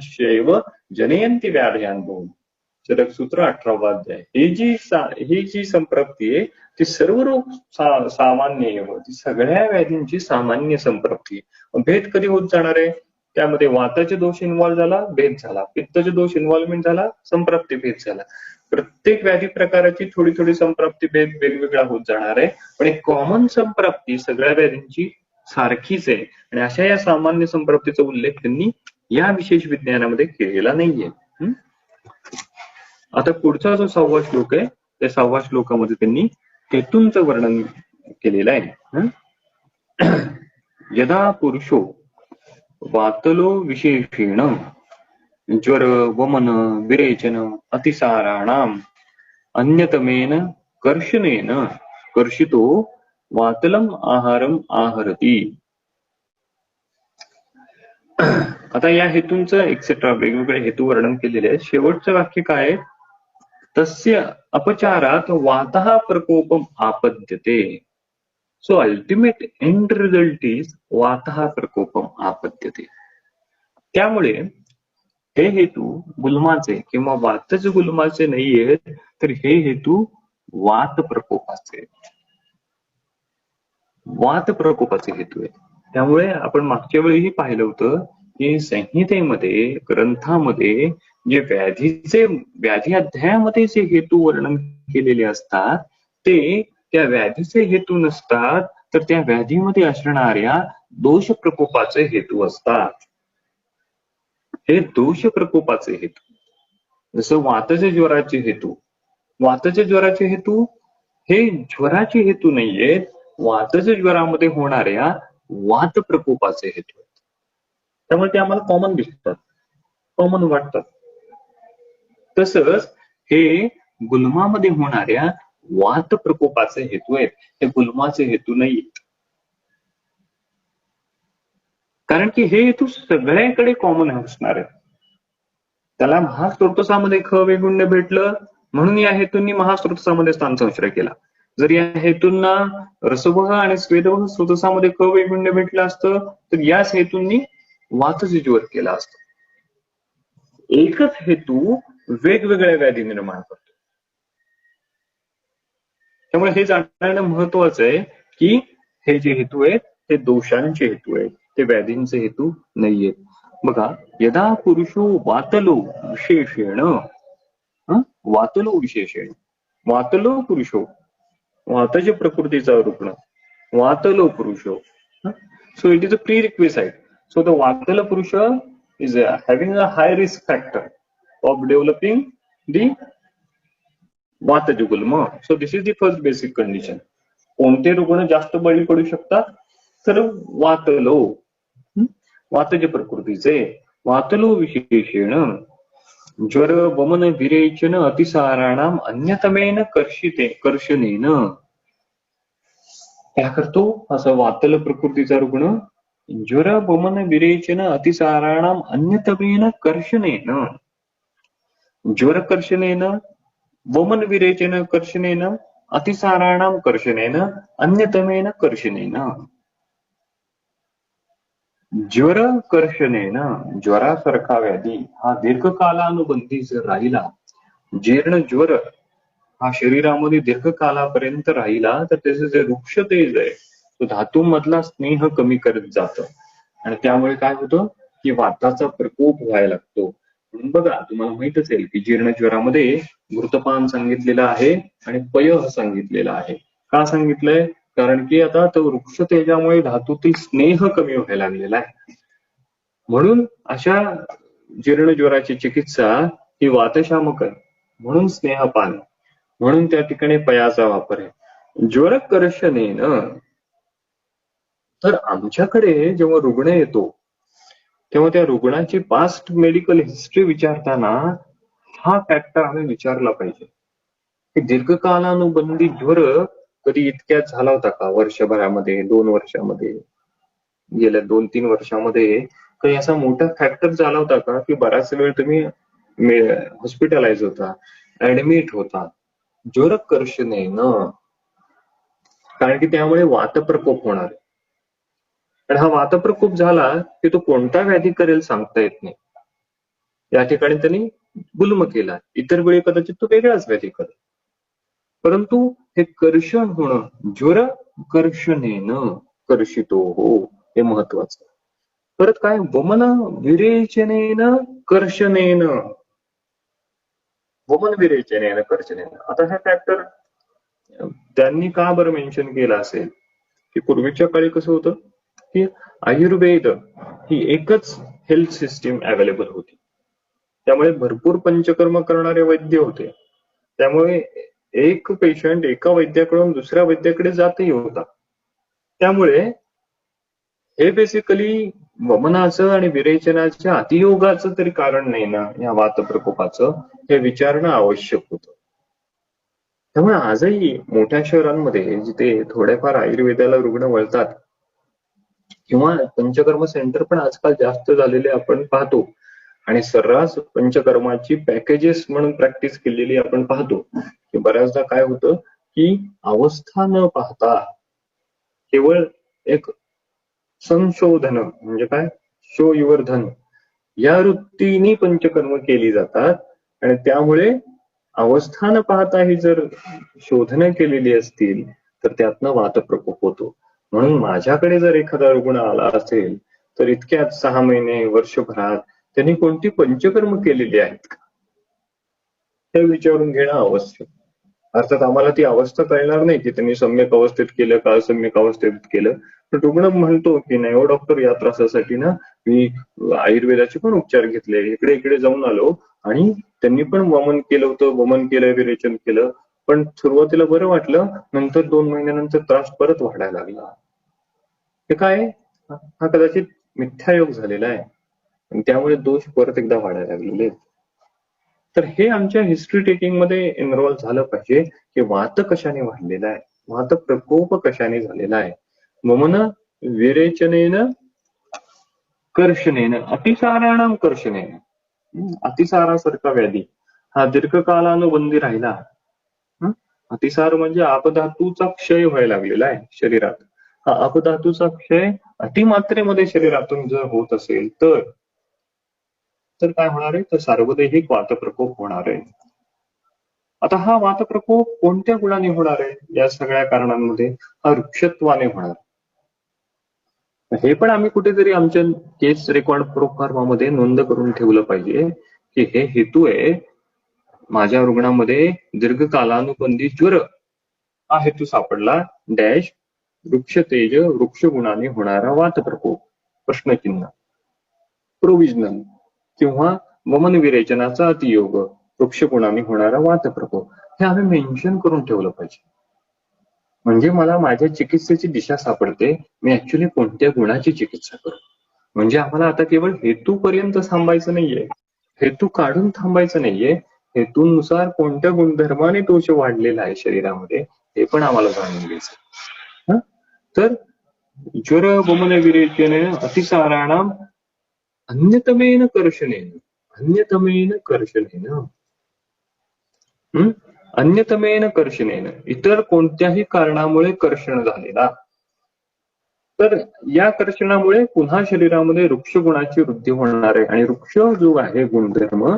जनयन्ति व्याधयानुभवम्. चरक सूत्र 18वा अध्याय. ही जी संप्राप्ती आहे ती सर्व रोग सामान्य, ती सगळ्या व्याधींची सामान्य संप्राप्ती. भेद कधी होत जाणार आहे? त्यामध्ये वाताचे दोष इन्व्हॉल्व झाला, भेद झाला. पित्ताचे दोष इन्व्हॉल्वमेंट झाला, संप्राप्ती भेद झाला. प्रत्येक व्याधी प्रकाराची थोडी थोडी संप्राप्ती भेद वेगवेगळा होत जाणार आहे, पण एक कॉमन संप्राप्ती सगळ्या व्याधींची सारखीच आहे. आणि अशा या सामान्य संप्राप्तीचा उल्लेख त्यांनी या विशेष विज्ञानामध्ये केलेला नाहीये. आता पुढचा जो 6वा श्लोक आहे त्या 6व्या श्लोकामध्ये त्यांनी हेतूंचं वर्णन केलेलं आहे. यदा पुरुषो वातलो विशेषेण ज्वर वमन विरेचन अतिसाराणाम अन्यतमेन कर्षणेन कर्षितो वातलम आहारम आहरती. आता या हेतूंचं एक्सेट्रा वेगवेगळे हेतू वर्णन केलेले आहे. शेवटचं वाक्य काय आहे? तस्य अपचारात वातः प्रकोपम आपद्यते. So ultimate end result is वातः प्रकोपम आपद्यते. त्यामुळे हे हेतू गुल्माचे किंवा वातज गुल्माचे नाहीये, तर हे हेतू वात प्रकोपाचे हेतू आहे. त्यामुळे आपण मागच्या वेळीही पाहिलं होतं की संहितेमध्ये ग्रंथामध्ये जे व्याधी अध्यायामध्ये जे हेतू वर्णन केलेले असतात ते त्या व्याधीचे हेतू नसतात, तर त्या व्याधीमध्ये असणाऱ्या दोष प्रकोपाचे हेतू असतात. हे दोष प्रकोपाचे हेतू, जसं वातज ज्वराचे हेतू हे ज्वराचे हेतू नाहीयेत, वातज ज्वरामध्ये होणाऱ्या वात प्रकोपाचे हेतू आहेत. त्यामुळे ते आम्हाला कॉमन दिसतात, कॉमन वाटतात. तसंच हे गुल्मामध्ये होणाऱ्या वात प्रकोपाचे हेतू आहेत, हे गुल्माचे हेतू नाहीत. कारण की हे हेतू सगळ्याकडे कॉमन असणार आहे. त्याला महास्त्रोतसामध्ये ख वैगुण्य भेटलं म्हणून या हेतूंनी महास्त्रोतसामध्ये स्थान संश्रय केला. जर या हेतूंना रसवह आणि स्वेदवह स्रोतसामध्ये ख वैगुण्य भेटलं असतं तर याच हेतूंनी वातजिज्वर केला असतं. एकच हेतू वेगवेगळ्या व्याधी निर्माण करतो. त्यामुळे हे जाणणं महत्वाचं आहे की हे जे हेतू आहेत ते दोषांचे हेतू आहेत, ते व्याधींचे हेतू नाहीयेत. बघा, यदा पुरुषो वातलो विशेषेण, वातलो पुरुषो, वातज प्रकृतीचा रुग्ण, वातलो पुरुषो. So it is a प्रीरिक्विसाइट. So the Watal पुरुष is having a high risk factor of developing the वातजगुल्म. So this is the first basic condition. कोणते रुग्ण जास्त बळी पडू शकतात? तर वातलो, वातज प्रकृतीचे, वातलो विशेषेण ज्वर वमन विरेचन अतिसाराणाम अन्यतमेन कर्षणेन. काय करतो असं वातल प्रकृतीचा रुग्ण ज्वर वमन विरेचन अतिसाराणाम अन्यतमेन कर्षणेन ज्वरकर्षणेन वमन विरेचन कर्षणेन अतिसाराणाम कर्षणेन अन्यतमेन कर्षणेन ज्वर कर्षणेन ज्वरासारखा व्याधी हा दीर्घकालानुबंधी जर राहिला जीर्ण ज्वर हा शरीरामध्ये दीर्घकालापर्यंत राहिला तर त्याचे जे वृक्ष तेज आहे तो धातूंमधला स्नेह कमी करत जातं आणि त्यामुळे काय होतं की वाताचा प्रकोप व्हायला लागतो. म्हणून बघा तुम्हाला माहित असेल की जीर्ण ज्वरामध्ये मृतपान सांगितलेलं आहे आणि पयः सांगितलेलं आहे. का सांगितलंय? कारण की आता तो वृक्ष तेजामुळे धातूतील स्नेह कमी व्हायला लागलेला आहे. म्हणून अशा जीर्ण ज्वराची चिकित्सा ही वातशामक आहे. म्हणून स्नेहपान, म्हणून त्या ठिकाणी पयाचा वापर आहे. ज्वरकर्षणेन तर आमच्याकडे जेव्हा रुग्ण येतो तेव्हा त्या रुग्णाची पास्ट मेडिकल हिस्ट्री विचारताना हा फॅक्टर आम्ही विचारला पाहिजे की दीर्घकालानुबंधी ज्वर कधी इतक्यात झाला होता का? वर्षभरामध्ये, 2 वर्षामध्ये, गेल्या 2-3 वर्षामध्ये काही असा मोठा फॅक्टर झाला होता का की बराच वेळ तुम्ही हॉस्पिटलाइज होता, ऍडमिट होता ज्वरकर्षणेन? कारण की त्यामुळे वातप्रकोप होणार आहे. आणि हा वातप्रकोप झाला की तो कोणता व्याधी करेल सांगता येत नाही. या ठिकाणी त्यांनी गुल्म केला, इतर वेळी कदाचित तो वेगळाच व्याधी करेल. परंतु हे कर्षण होणं, ज्वर कर्षणेन कर्षितो हो, हे महत्वाचं. परत काय? वमन विरेचनेन कर्षणेन, वमन विरेचनेन कर्षणेन. आता हा फॅक्टर त्यांनी का बरं मेन्शन केला असेल की पूर्वीच्या काळी कसं होतं की आयुर्वेद ही एकच हेल्थ सिस्टीम अवेलेबल होती. त्यामुळे भरपूर पंचकर्म करणारे वैद्य होते. त्यामुळे एक पेशंट एका वैद्याकडून दुसऱ्या वैद्याकडे जातही होता. त्यामुळे हे बेसिकली वमनाचं आणि विरेचनाच्या अतियोगाचं तरी कारण नाही ना या वातप्रकोपाचं, हे विचारणं आवश्यक होतं. त्यामुळे आजही मोठ्या शहरांमध्ये जिथे थोड्याफार आयुर्वेदाला रुग्ण वळतात किंवा पंचकर्म सेंटर पण आजकाल जास्त झालेले आपण पाहतो आणि सर्रास पंचकर्माची पॅकेजेस म्हणून प्रॅक्टिस केलेली आपण पाहतो की बऱ्याचदा काय होतं की अवस्था न पाहता केवळ एक संशोधन म्हणजे काय, शो युअर धन, या वृत्तीने पंचकर्म केली जातात आणि त्यामुळे अवस्था न पाहता ही जर शोधनं केलेली असतील तर त्यातनं वातप्रकोप होतो. म्हणून माझ्याकडे जर एखादा रुग्ण आला असेल तर इतक्यात 6 महिने, वर्षभरात त्यांनी कोणती पंचकर्म केलेली आहेत का, हे विचारून घेणं आवश्यक. अर्थात आम्हाला ती अवस्था कळणार नाही की त्यांनी सम्यक अवस्थेत केलं का असम्यक अवस्थेत केलं. तर रुग्ण म्हणतो की नाही हो डॉक्टर, या त्रासासाठी ना मी आयुर्वेदाचे पण उपचार घेतले, इकडे इकडे जाऊन आलो आणि त्यांनी पण वमन केलं होतं, वमन केलं, विरेचन केलं, पण सुरुवातीला बरं वाटलं, नंतर 2 महिन्यानंतर त्रास परत वाढायला लागला. हे काय? हा कदाचित मिथ्यायोग झालेला आहे आणि त्यामुळे दोष परत एकदा वाढायला लागलेले. तर हे आमच्या हिस्ट्री टेकिंग मध्ये एनरोल झालं पाहिजे की वात कशाने वाढलेला आहे, वात प्रकोप कशाने झालेला आहे. वमन विरेचनेन कर्षणेन अतिसाराणाम कर्षणेन, अतिसारासारखा व्याधी हा दीर्घकालानुबंधी राहिला. अतिसार म्हणजे अपधातूचा क्षय व्हायला लागलेला आहे शरीरात. हा अपधातूचा क्षय अतिमात्रेमध्ये शरीरातून जर होत असेल तर काय होणार आहे, तर सार्वदेहिक वातप्रकोप होणार आहे. आता हा वातप्रकोप कोणत्या गुणाने होणार आहे? या सगळ्या कारणांमध्ये हा वृक्षत्वाने होणार. हे पण आम्ही कुठेतरी आमच्या केस रेकॉर्ड प्रोफार्मामध्ये नोंद करून ठेवलं पाहिजे की हे हेतू आहे, माझ्या रुग्णामध्ये दीर्घकालानुबंधी ज्वर हा हेतू सापडला, डॅश वृक्षतेज वृक्षगुणाने होणारा वातप्रकोप प्रश्नचिन्ह. प्रोविजनल किंवा वमन विरेचनाचा अतियोग वृक्षगुणाने होणारा वातप्रकोप, हे आम्ही मेन्शन करून ठेवलं पाहिजे. म्हणजे मला माझ्या चिकित्सेची दिशा सापडते, मी ऍक्च्युली कोणत्या गुणाची चिकित्सा करू. म्हणजे आम्हाला आता केवळ हेतूपर्यंत थांबायचं नाहीये, हेतू काढून थांबायचं नाहीये, हेतूनुसार कोणत्या गुणधर्माने दोष वाढलेला आहे शरीरामध्ये हे पण आम्हाला जाणून घ्यायचं. तर ज्वर वमन विरेचन अतिसाराणाम अन्यतमेन कर्षणेन अन्यतमेन कर्षणेन इतर कोणत्याही कारणामुळे कर्षण झालेला, तर या कर्षणामुळे पुन्हा शरीरामध्ये वृक्ष गुणाची वृद्धी होणार आहे. आणि वृक्ष जो आहे गुणधर्म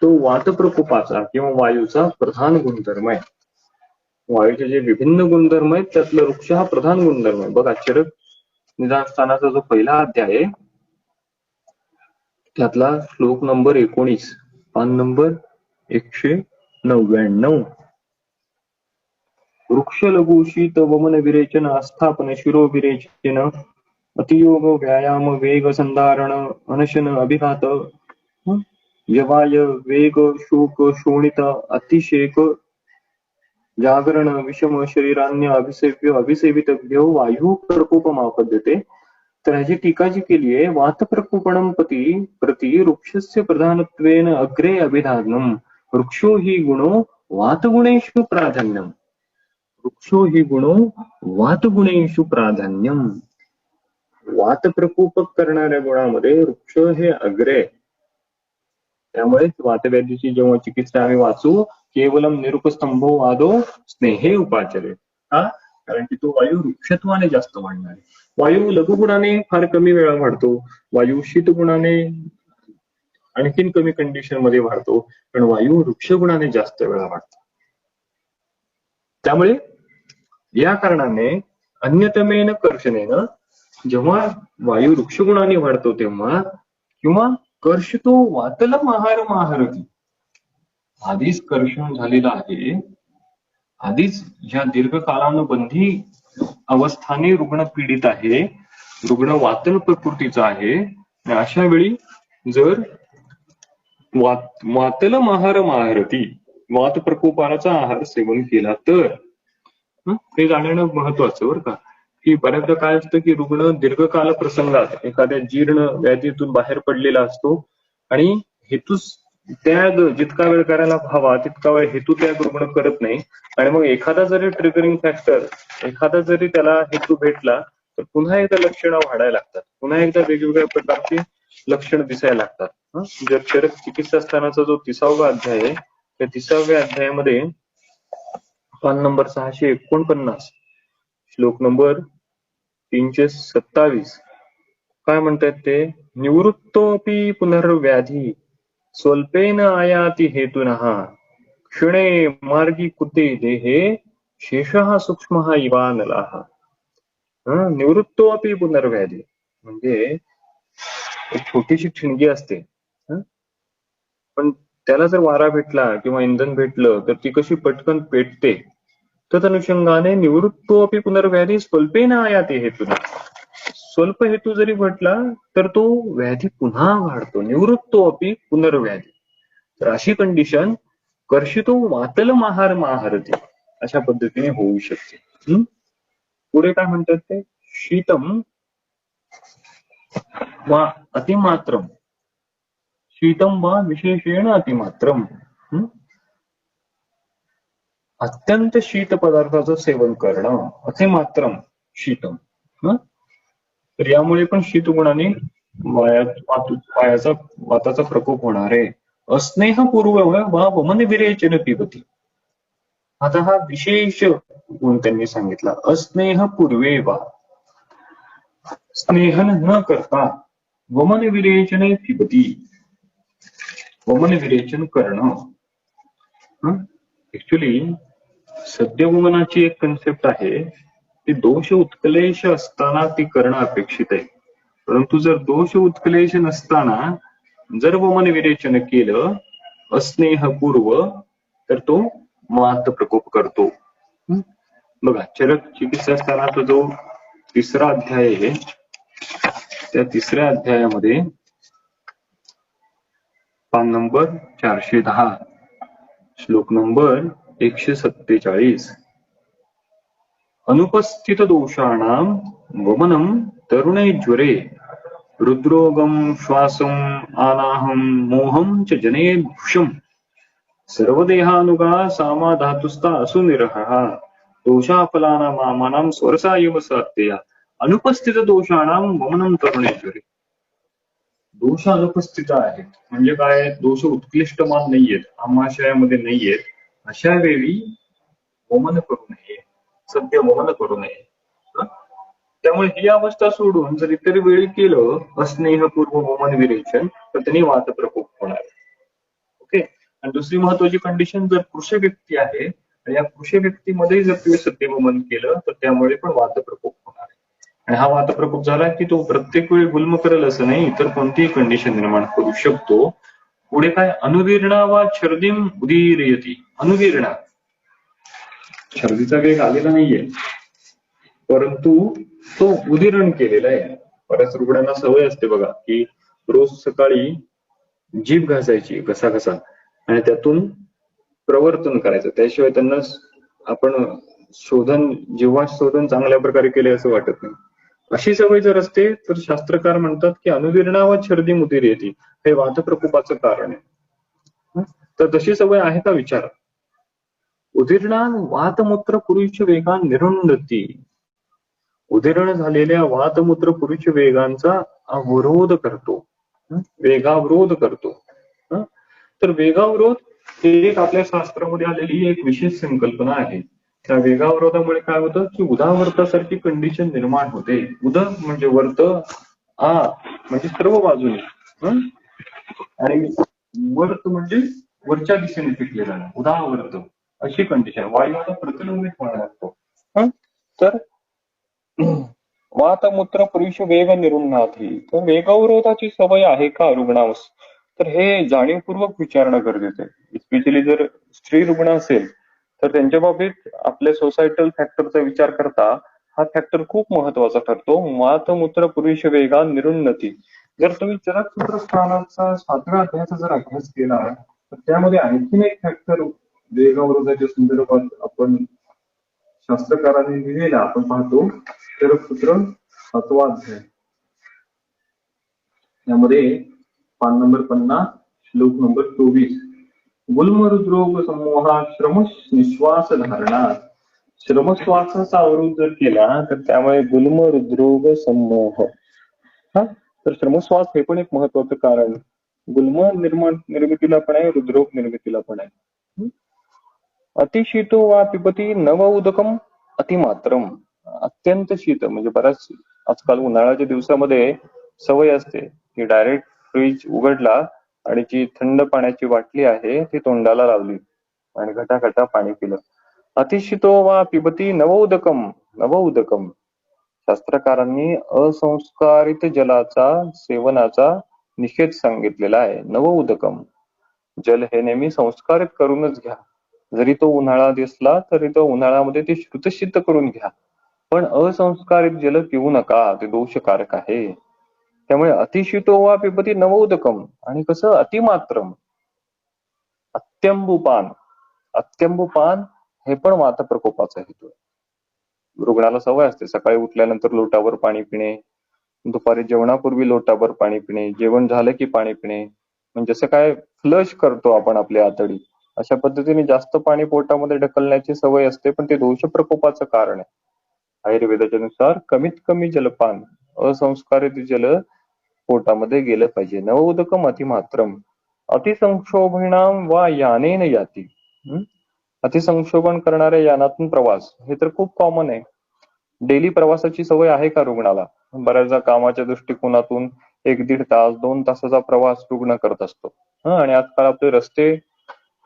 तो वात प्रकोपाचा किंवा वायूचा प्रधान गुणधर्म आहे. वायूचे जे विभिन्न गुणधर्म आहेत त्यातला वृक्ष हा प्रधान गुणधर्म आहे. बघा, चरक निदान स्थानाचा जो पहिला अध्याय आहे त्यातला श्लोक नंबर 19, पान नंबर 199. वृक्ष लघु शीत वमन विरेचन आस्थापन शिरो विरेचन अतियोग व्यायाम वेग संधारण अनशन अभिघात यवाय वेग शोक शोणित अतिशेक जागरण विषम शरीरान्य अभिसेवितभ्यो वायु प्रकोपमापद्यते. तर ह्याची टीका जी केली आहे, वात प्रकोपणम प्रति वृक्षस्य प्रधानत्वेन अग्रे अभिधानम वृक्षो हि गुणो वातगुणेषु प्राधान्यम. वृक्षो हि गुणो वातगुणेषु प्राधान्यम. वात प्रकोपक करणाऱ्या गुणामध्ये वृक्ष हे अग्रे. त्यामुळे वातव्याधीची जेव्हा चिकित्सा आम्ही वाचू, केवलम निरुपस्तंभो वादो स्नेहे उपाचरे. का? कारण की तो वायू वृक्षत्वाने जास्त वाढणार आहे. वायू लघुगुणाने फार कमी वेळा वाढतो, वायू शीत गुणाने आणखीन कमी कंडिशन मध्ये वाढतो, पण वायू वृक्ष गुणाने जास्त वेळा वाढतो. त्यामुळे या कारणाने अन्यतमेन कर्षणेनं जेव्हा वायू वृक्ष गुणाने वाढतो तेव्हा, किंवा कर्षतो वातलम आहार महारती, आधीच कर्षण झालेला आहे, आधीच ज्या दीर्घकालानुबंधी अवस्थाने रुग्ण पीडित आहे, रुग्ण वातल प्रकृतीचा आहे, अशा वेळी जर वातलम आहार महारती, वात प्रकोपाचा आहार सेवन केला तर हे जाणणं महत्वाचं बरं का. की बऱ्याचदा काय असतं की रुग्ण दीर्घकाल प्रसंगात एखाद्या जीर्ण व्याधीतून बाहेर पडलेला असतो आणि हेतू त्याग जितका वेळ करायला हवा तितका वेळ हेतू त्याग रुग्ण करत नाही, आणि मग एखादा जरी ट्रिगरिंग फॅक्टर, एखादा जरी त्याला हेतू भेटला तर पुन्हा एकदा लक्षणं वाढायला लागतात, पुन्हा एकदा वेगवेगळ्या प्रकारची लक्षणं दिसायला लागतात. जर चरक चिकित्सा स्थानाचा जो 30वा अध्याय आहे त्या 30व्या अध्यायामध्ये पान नंबर 649 श्लोक नंबर 327 काय म्हणतात ते, निवृत्तोपि पुनर्व्याधी स्वल्पेन आयाति हेतुनः क्षणे मार्गी कुते देहे शेषः सूक्ष्मः इवानलः. निवृत्तोपि पुनर्व्याधी म्हणजे एक छोटीशी ठिणगी असते, पण त्याला जर वारा भेटला किंवा इंधन भेटलं तर ती कशी पटकन पेटते. तदनुषंगाने निवृत्तोपि पुनर्व्याधी स्वल्पेन आयाति हेतुना, स्वल्प हेतू जरी भेटला तर तो व्याधी पुन्हा वाढतो. निवृत्तोपि पुनर्व्याधी, तर अशी कंडिशन कर्षितो वातलम आहार महारती अशा पद्धतीने होऊ शकते. पुढे काय म्हणतात ते, शीतम वा अतिमात्रम, शीतम वा विशेषेण अतिमात्रम, अत्यंत शीत पदार्थाचं सेवन करणं, अतिमात्रम शीतम. तर यामुळे पण शीत गुणाने वाताचा प्रकोप होणार आहे. अस्नेहपूर्व वा वमन विरेचन पिबती, आता हा विशेष गुण त्यांनी सांगितला. अस्नेहपूर्वे वा, स्नेहन न करता वमन विरेचन पिबती, वमन विरेचन करणं. ऍक्च्युली सद्यवमनाची एक कन्सेप्ट आहे, ती दोष उत्कलेश असताना ती करणं अपेक्षित आहे. परंतु जर दोष उत्कलेश नसताना जर वमन विरेचन केलं अस्नेहपूर्व तर तो वात प्रकोप करतो. बघा, चरक चिकित्सा स्थानाचा जो 3रा अध्याय आहे त्या 3ऱ्या अध्यायामध्ये पान नंबर 410 श्लोक नंबर 147, अनुपस्थित दोषाणाम वमनम तरुणे ज्वरे रुद्रोगम श्वासम आनाहम मोहम च जनेभुषम सर्वदेहानुगा सामा धातुस्था असुनिरहा दोषाफलानां आमानां स्वरसायव सात्यया अनुपस्थित दोषाणां वमनं करुणेश्वरी. दोष अनुपस्थित आहेत म्हणजे काय, दोष उत्कृष्टमान नाहीयेत, आमाशयामध्ये नाहीयेत, अशा वेळी वमन करू नये, सत्य वमन करू नये. त्यामुळे ही अवस्था सोडून जर इतर वेळी केलं अस्नेहपूर्व वमन विरेचन तर त्यांनी वातप्रकोप होणार. ओके. आणि दुसरी महत्वाची कंडिशन, जर पुरुष व्यक्ती आहे आणि या पुरुष व्यक्तीमध्ये जर तुम्ही सत्य वमन केलं तर त्यामुळे पण वातप्रकोप होणार. आणि हा वातप्रकोप झाला की तो प्रत्येक वेळी गुल्म करेल असं नाही, इतर कोणतीही कंडिशन निर्माण करू शकतो. पुढे काय, अनुवीरणा वा छर्दीम उदीरयती. अनुवीरणा, छर्दीचा वेग आलेला नाहीये परंतु तो उदीरण केलेला आहे. बऱ्याच रुग्णांना सवय असते बघा की रोज सकाळी जीभ घासायची घसा घसा आणि त्यातून प्रवर्तन करायचं, त्याशिवाय त्यांना आपण जिव्हा शोधन चांगल्या प्रकारे केले असं वाटत नाही. अशी सवय जर असते तर शास्त्रकार म्हणतात की अनुवीरणा वा छर्दी मुदीर येते, हे वातप्रकोपाचं कारण आहे. तर तशी सवय आहे का विचार. उदीरणान वातमूत्र पुरुष वेगान निरुंदती. उदीर्ण झालेल्या वातमूत्र पुरुष वेगांचा अवरोध करतो, वेगावरोध करतो. तर वेगावरोध ही एक आपल्या शास्त्रामध्ये आलेली एक विशेष संकल्पना आहे. त्या वेगावरोधामुळे काय होतं की उदावर्तासारखी कंडिशन निर्माण होते. उद म्हणजे वर्त, आ म्हणजे सर्व बाजूने, आणि वर्त म्हणजे वरच्या दिशेने फिरलेला उदावर्त, अशी कंडिशन वायूला प्रतिलंबित व्हायला लागतो. तर वातमूत्र पुरुष वेग निरुंधाती. तर वेगावरोधाची सवय आहे का रुग्णास, तर हे जाणीवपूर्वक विचारणं गरजेचं आहे. स्पेशली जर स्त्री रुग्ण असेल तर त्यांच्या बाबतीत आपल्या सोसायटल फॅक्टरचा विचार करता हा फॅक्टर खूप महत्वाचा ठरतो. वातमूत्र पुरुष वेगा निरुन्नती. जर तुम्ही चरकसूत्रस्थानाचा 7व्या अध्यायाचा जर अभ्यास केला तर त्यामध्ये आणखीन एक फॅक्टर वेगावरोधाच्या संदर्भात आपण शास्त्रकारांनी दिलेला आपण पाहतो. चरकसूत्र 7वा अध्याय, यामध्ये पान नंबर 50 श्लोक नंबर 24. गुल्म हृद्रोग समूहा श्रम निश्वास धारणात. श्रमश्वासाचा अवरोध जर केला तर त्यामुळे गुल्म हृद्रोग समूह. तर श्रमश्वास हे पण एक महत्वाचं कारण. गुल्म निर्मितीला पण आहे, हृद्रोग निर्मितीला पण आहे. अतिशीतो वा पिबती नव उदकम अतिमात्रम. अत्यंत शीत म्हणजे बऱ्याच आजकाल उन्हाळ्याच्या दिवसामध्ये सवय असते की डायरेक्ट फ्रीज उघडला आणि जी थंड पाण्याची बाटली आहे ती तोंडाला लावली आणि घटाघटा पाणी पिलं. अतिशीतो वा पिबती नवउदकम. नवउदकम, शास्त्रकारांनी असंस्कारित जलाचा सेवनाचा निषेध सांगितलेला आहे. नवउदकम, जल हे नेहमी संस्कारित करूनच घ्या. जरी तो उन्हाळा दिसला तरी तो उन्हाळ्यामध्ये ते श्रुतसिद्ध करून घ्या, पण असंस्कारित जल पिऊ नका, ते दोषकारक आहे. त्यामुळे अतिशीतो वा पिबती नवउदकम. आणि कसं, अतिमात्रम, अत्यंबुपान. अत्यंबुपान हे पण वातप्रकोपाचा हेतू आहे. रुग्णाला सवय असते सकाळी उठल्यानंतर लोटावर पाणी पिणे, दुपारी जेवणापूर्वी लोटाभर पाणी पिणे, जेवण झालं की पाणी पिणे, म्हणजे जसं काय फ्लश करतो आपण आपली आतडी, अशा पद्धतीने जास्त पाणी पोटामध्ये ढकलण्याची सवय असते, पण ते दोष प्रकोपाचं कारण आहे. आयुर्वेदाच्या नुसार कमीत कमी जलपान, असंस्कारित जल पोटामध्ये गेलं पाहिजे. नवउदकम अतिमात्रम. अतिसंक्षोभणाम वा यानेन याती. अतिसंक्षोभन करणाऱ्या यानातून प्रवास, हे तर खूप कॉमन आहे. डेली प्रवासाची सवय आहे का रुग्णाला. बऱ्याचदा कामाच्या दृष्टिकोनातून 1-1.5 तास 2 तासाचा प्रवास रुग्ण करत असतो. आणि आजकाल आपले रस्ते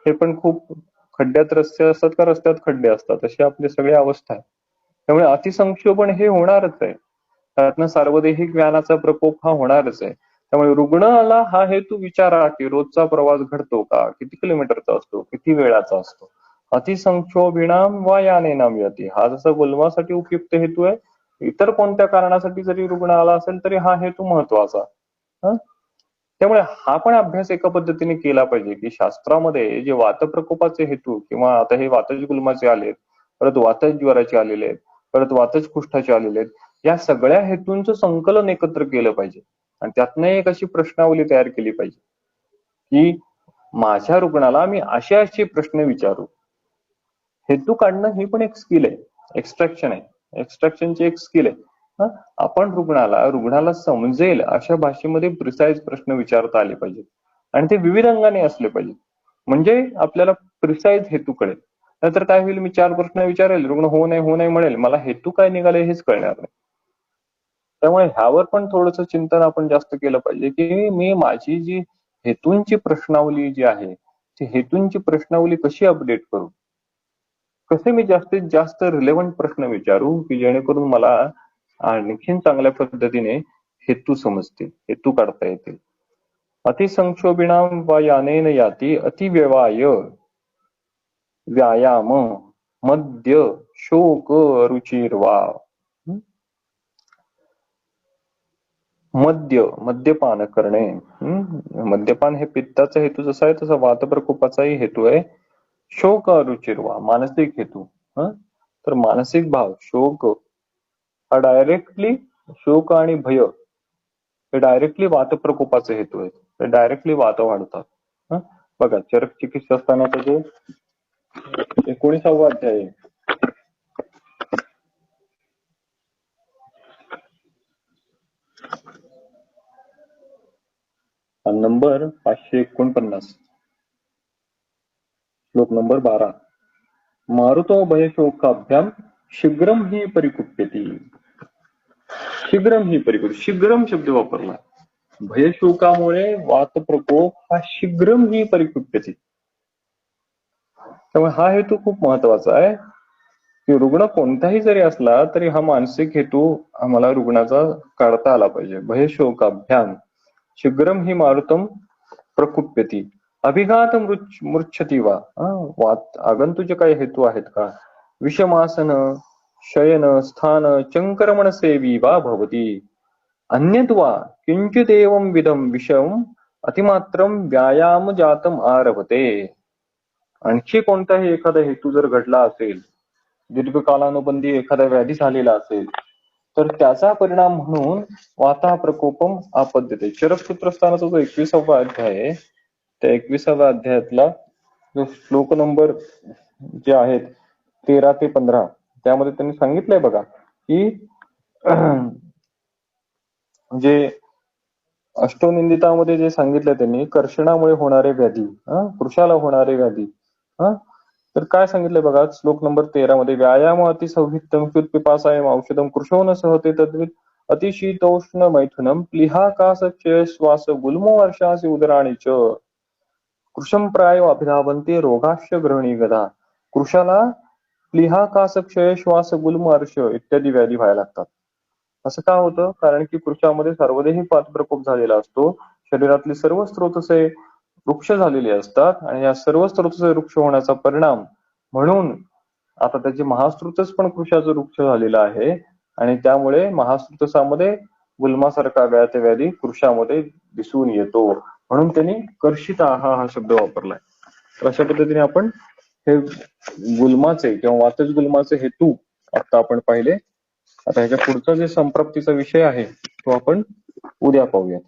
हे पण खूप खड्ड्यात रस्ते असतात का रस्त्यात खड्डे असतात, अशी आपली सगळी अवस्था आहे. त्यामुळे अतिसंक्षोभण हे होणारच आहे. त्यातनं सार्वदेहिक व्यानाचा प्रकोप हा होणारच आहे. त्यामुळे रुग्णाला हा हेतू विचारा की रोजचा प्रवास घडतो का, किती किलोमीटरचा असतो, किती वेळाचा असतो. अतिसंक्षोभिणाम वा यानेनाम याती, हा जसा गुल्मासाठी उपयुक्त हेतू आहे, इतर कोणत्या कारणासाठी जरी रुग्ण आला असेल तरी हा हेतू महत्वाचा. त्यामुळे हा पण अभ्यास एका पद्धतीने केला पाहिजे की शास्त्रामध्ये जे वातप्रकोपाचे हेतू, किंवा आता हे वातज गुल्माचे आलेत, परत वातज ज्वराचे आलेले आहेत, परत वातज कुष्ठाचे आलेले आहेत, या सगळ्या हेतूंचं संकलन एकत्र केलं पाहिजे आणि त्यातनं एक अशी प्रश्नावली तयार केली पाहिजे की माझ्या रुग्णाला मी असे प्रश्न विचारू. हेतू काढणं ही पण एक स्किल आहे. एक्स्ट्रॅक्शन आहे. एक्स्ट्रॅक्शनची एक स्किल आहे. आपण रुग्णाला समजेल अशा भाषेमध्ये प्रिसाइज प्रश्न विचारता आले पाहिजेत आणि ते विविध अंगाने असले पाहिजे. म्हणजे आपल्याला प्रिसाइज हेतू कळेल. नाहीतर काय होईल, मी 4 प्रश्न विचारेल, रुग्ण हो नाही म्हणेल, मला हेतू काय निघाले हेच कळणार नाही. त्यामुळे ह्यावर पण थोडंसं चिंतन आपण जास्त केलं पाहिजे की मी माझी जी हेतूंची प्रश्नावली जी आहे ती हेतूंची प्रश्नावली कशी अपडेट करू, कसे मी जास्तीत जास्त रिलेव्हंट प्रश्न विचारू की जेणेकरून मला आणखीन चांगल्या पद्धतीने हेतू समजतील, हेतू काढता येतील. अतिसंक्षोभिणाम वा यानेन याती अतिव्यवाय व्यायाम मद्य शोक रुचिर्वा. मद्यपान करणे. मद्यपान हे पित्ताचा हेतू जसा आहे तसा वातप्रकोपाचाही हेतू आहे. शोक रुचिर्वा मानसिक हेतू. तर मानसिक भाव शोक हा डायरेक्टली, शोक आणि भय हे डायरेक्टली वातप्रकोपाचे हेतू आहेत. ते डायरेक्टली वात वाढतात. बघा चरक चिकित्सास्थानाचा जो 19वा अध्याय आहे, नंबर 549, श्लोक नंबर 12. मारुतो भयशोकाभ्याम शीघ्रम ही परिकुप्यती. शीघ्रम ही परिकुप्यती, शीघ्रम शब्द वापरला. भयशोकामुळे वातप्रकोप हा शीघ्रम ही परिकुप्यती. त्यामुळे हा हेतू खूप महत्वाचा आहे की रुग्ण कोणताही जरी असला तरी हा मानसिक हेतू आम्हाला रुग्णाचा काढता आला पाहिजे. भयशोकाभ्याम शीघ्रम ही मारुतम प्रकुप्यती अभिघात मृच्छती वा. आगंतुचे काही हेतू आहेत का? विषमासन शयन स्थान चंक्रमण सेवी वा भवती अन्यद्वा किंचिदेवं विधम विषम अतिमात्रम व्यायाम जातम आरभते. आणखी कोणताही एखादा हेतू जर घडला असेल, दीर्घकालानुबंधी एखादा व्याधी झालेला असेल, तर त्याचा परिणाम म्हणून वाता प्रकोपम आपद्यते. चरकसूत्रस्थानाचा जो 21वा अध्याय आहे त्या 21व्या अध्यायातला जो श्लोक नंबर जे आहेत 13 ते 15 त्यामध्ये त्यांनी सांगितलंय बघा की जे अष्टोनिंदितामध्ये जे सांगितलं त्यांनी कर्षणामुळे होणारे व्याधी, पुरुषाला होणारे व्याधी, तर काय सांगितलंय बघा श्लोक नंबर 13 मध्ये. व्यायाम अतिसौहित्यम पिपासायम औषधम कृशोन सहते तद्वित अतिशीतोष्ण मैथुनम प्लिहाकाश क्षय श्वास गुल्मो वर्षासी उदराणी च कृशम प्राय अभिधावंते रोगाश्य ग्रहणी गदा. कृशाला प्लिहाकाश क्षय श्वास गुल्म अर्श इत्यादी व्याधी व्हायला लागतात. असं का होतं? कारण की कृशामध्ये सर्वदेही वातप्रकोप झालेला असतो. शरीरातले सर्व स्त्रोतसे वृक्ष झालेले असतात आणि या सर्व स्त्रोतसे वृक्ष होण्याचा परिणाम म्हणून आता त्याचे महास्त्रोतच पण कृशाचं वृक्ष झालेला आहे आणि त्यामुळे महास्त्रोतसामध्ये गुल्मासारखा व्याधी कृशामध्ये दिसून येतो. म्हणून त्यांनी कर्षित हा शब्द वापरलाय. तर अशा पद्धतीने आपण हे गुल्माचे किंवा वातज गुल्माचे हेतू आता आपण पाहिले. आता ह्याच्या पुढचा जे संप्राप्तीचा विषय आहे तो आपण उद्या पाहूया.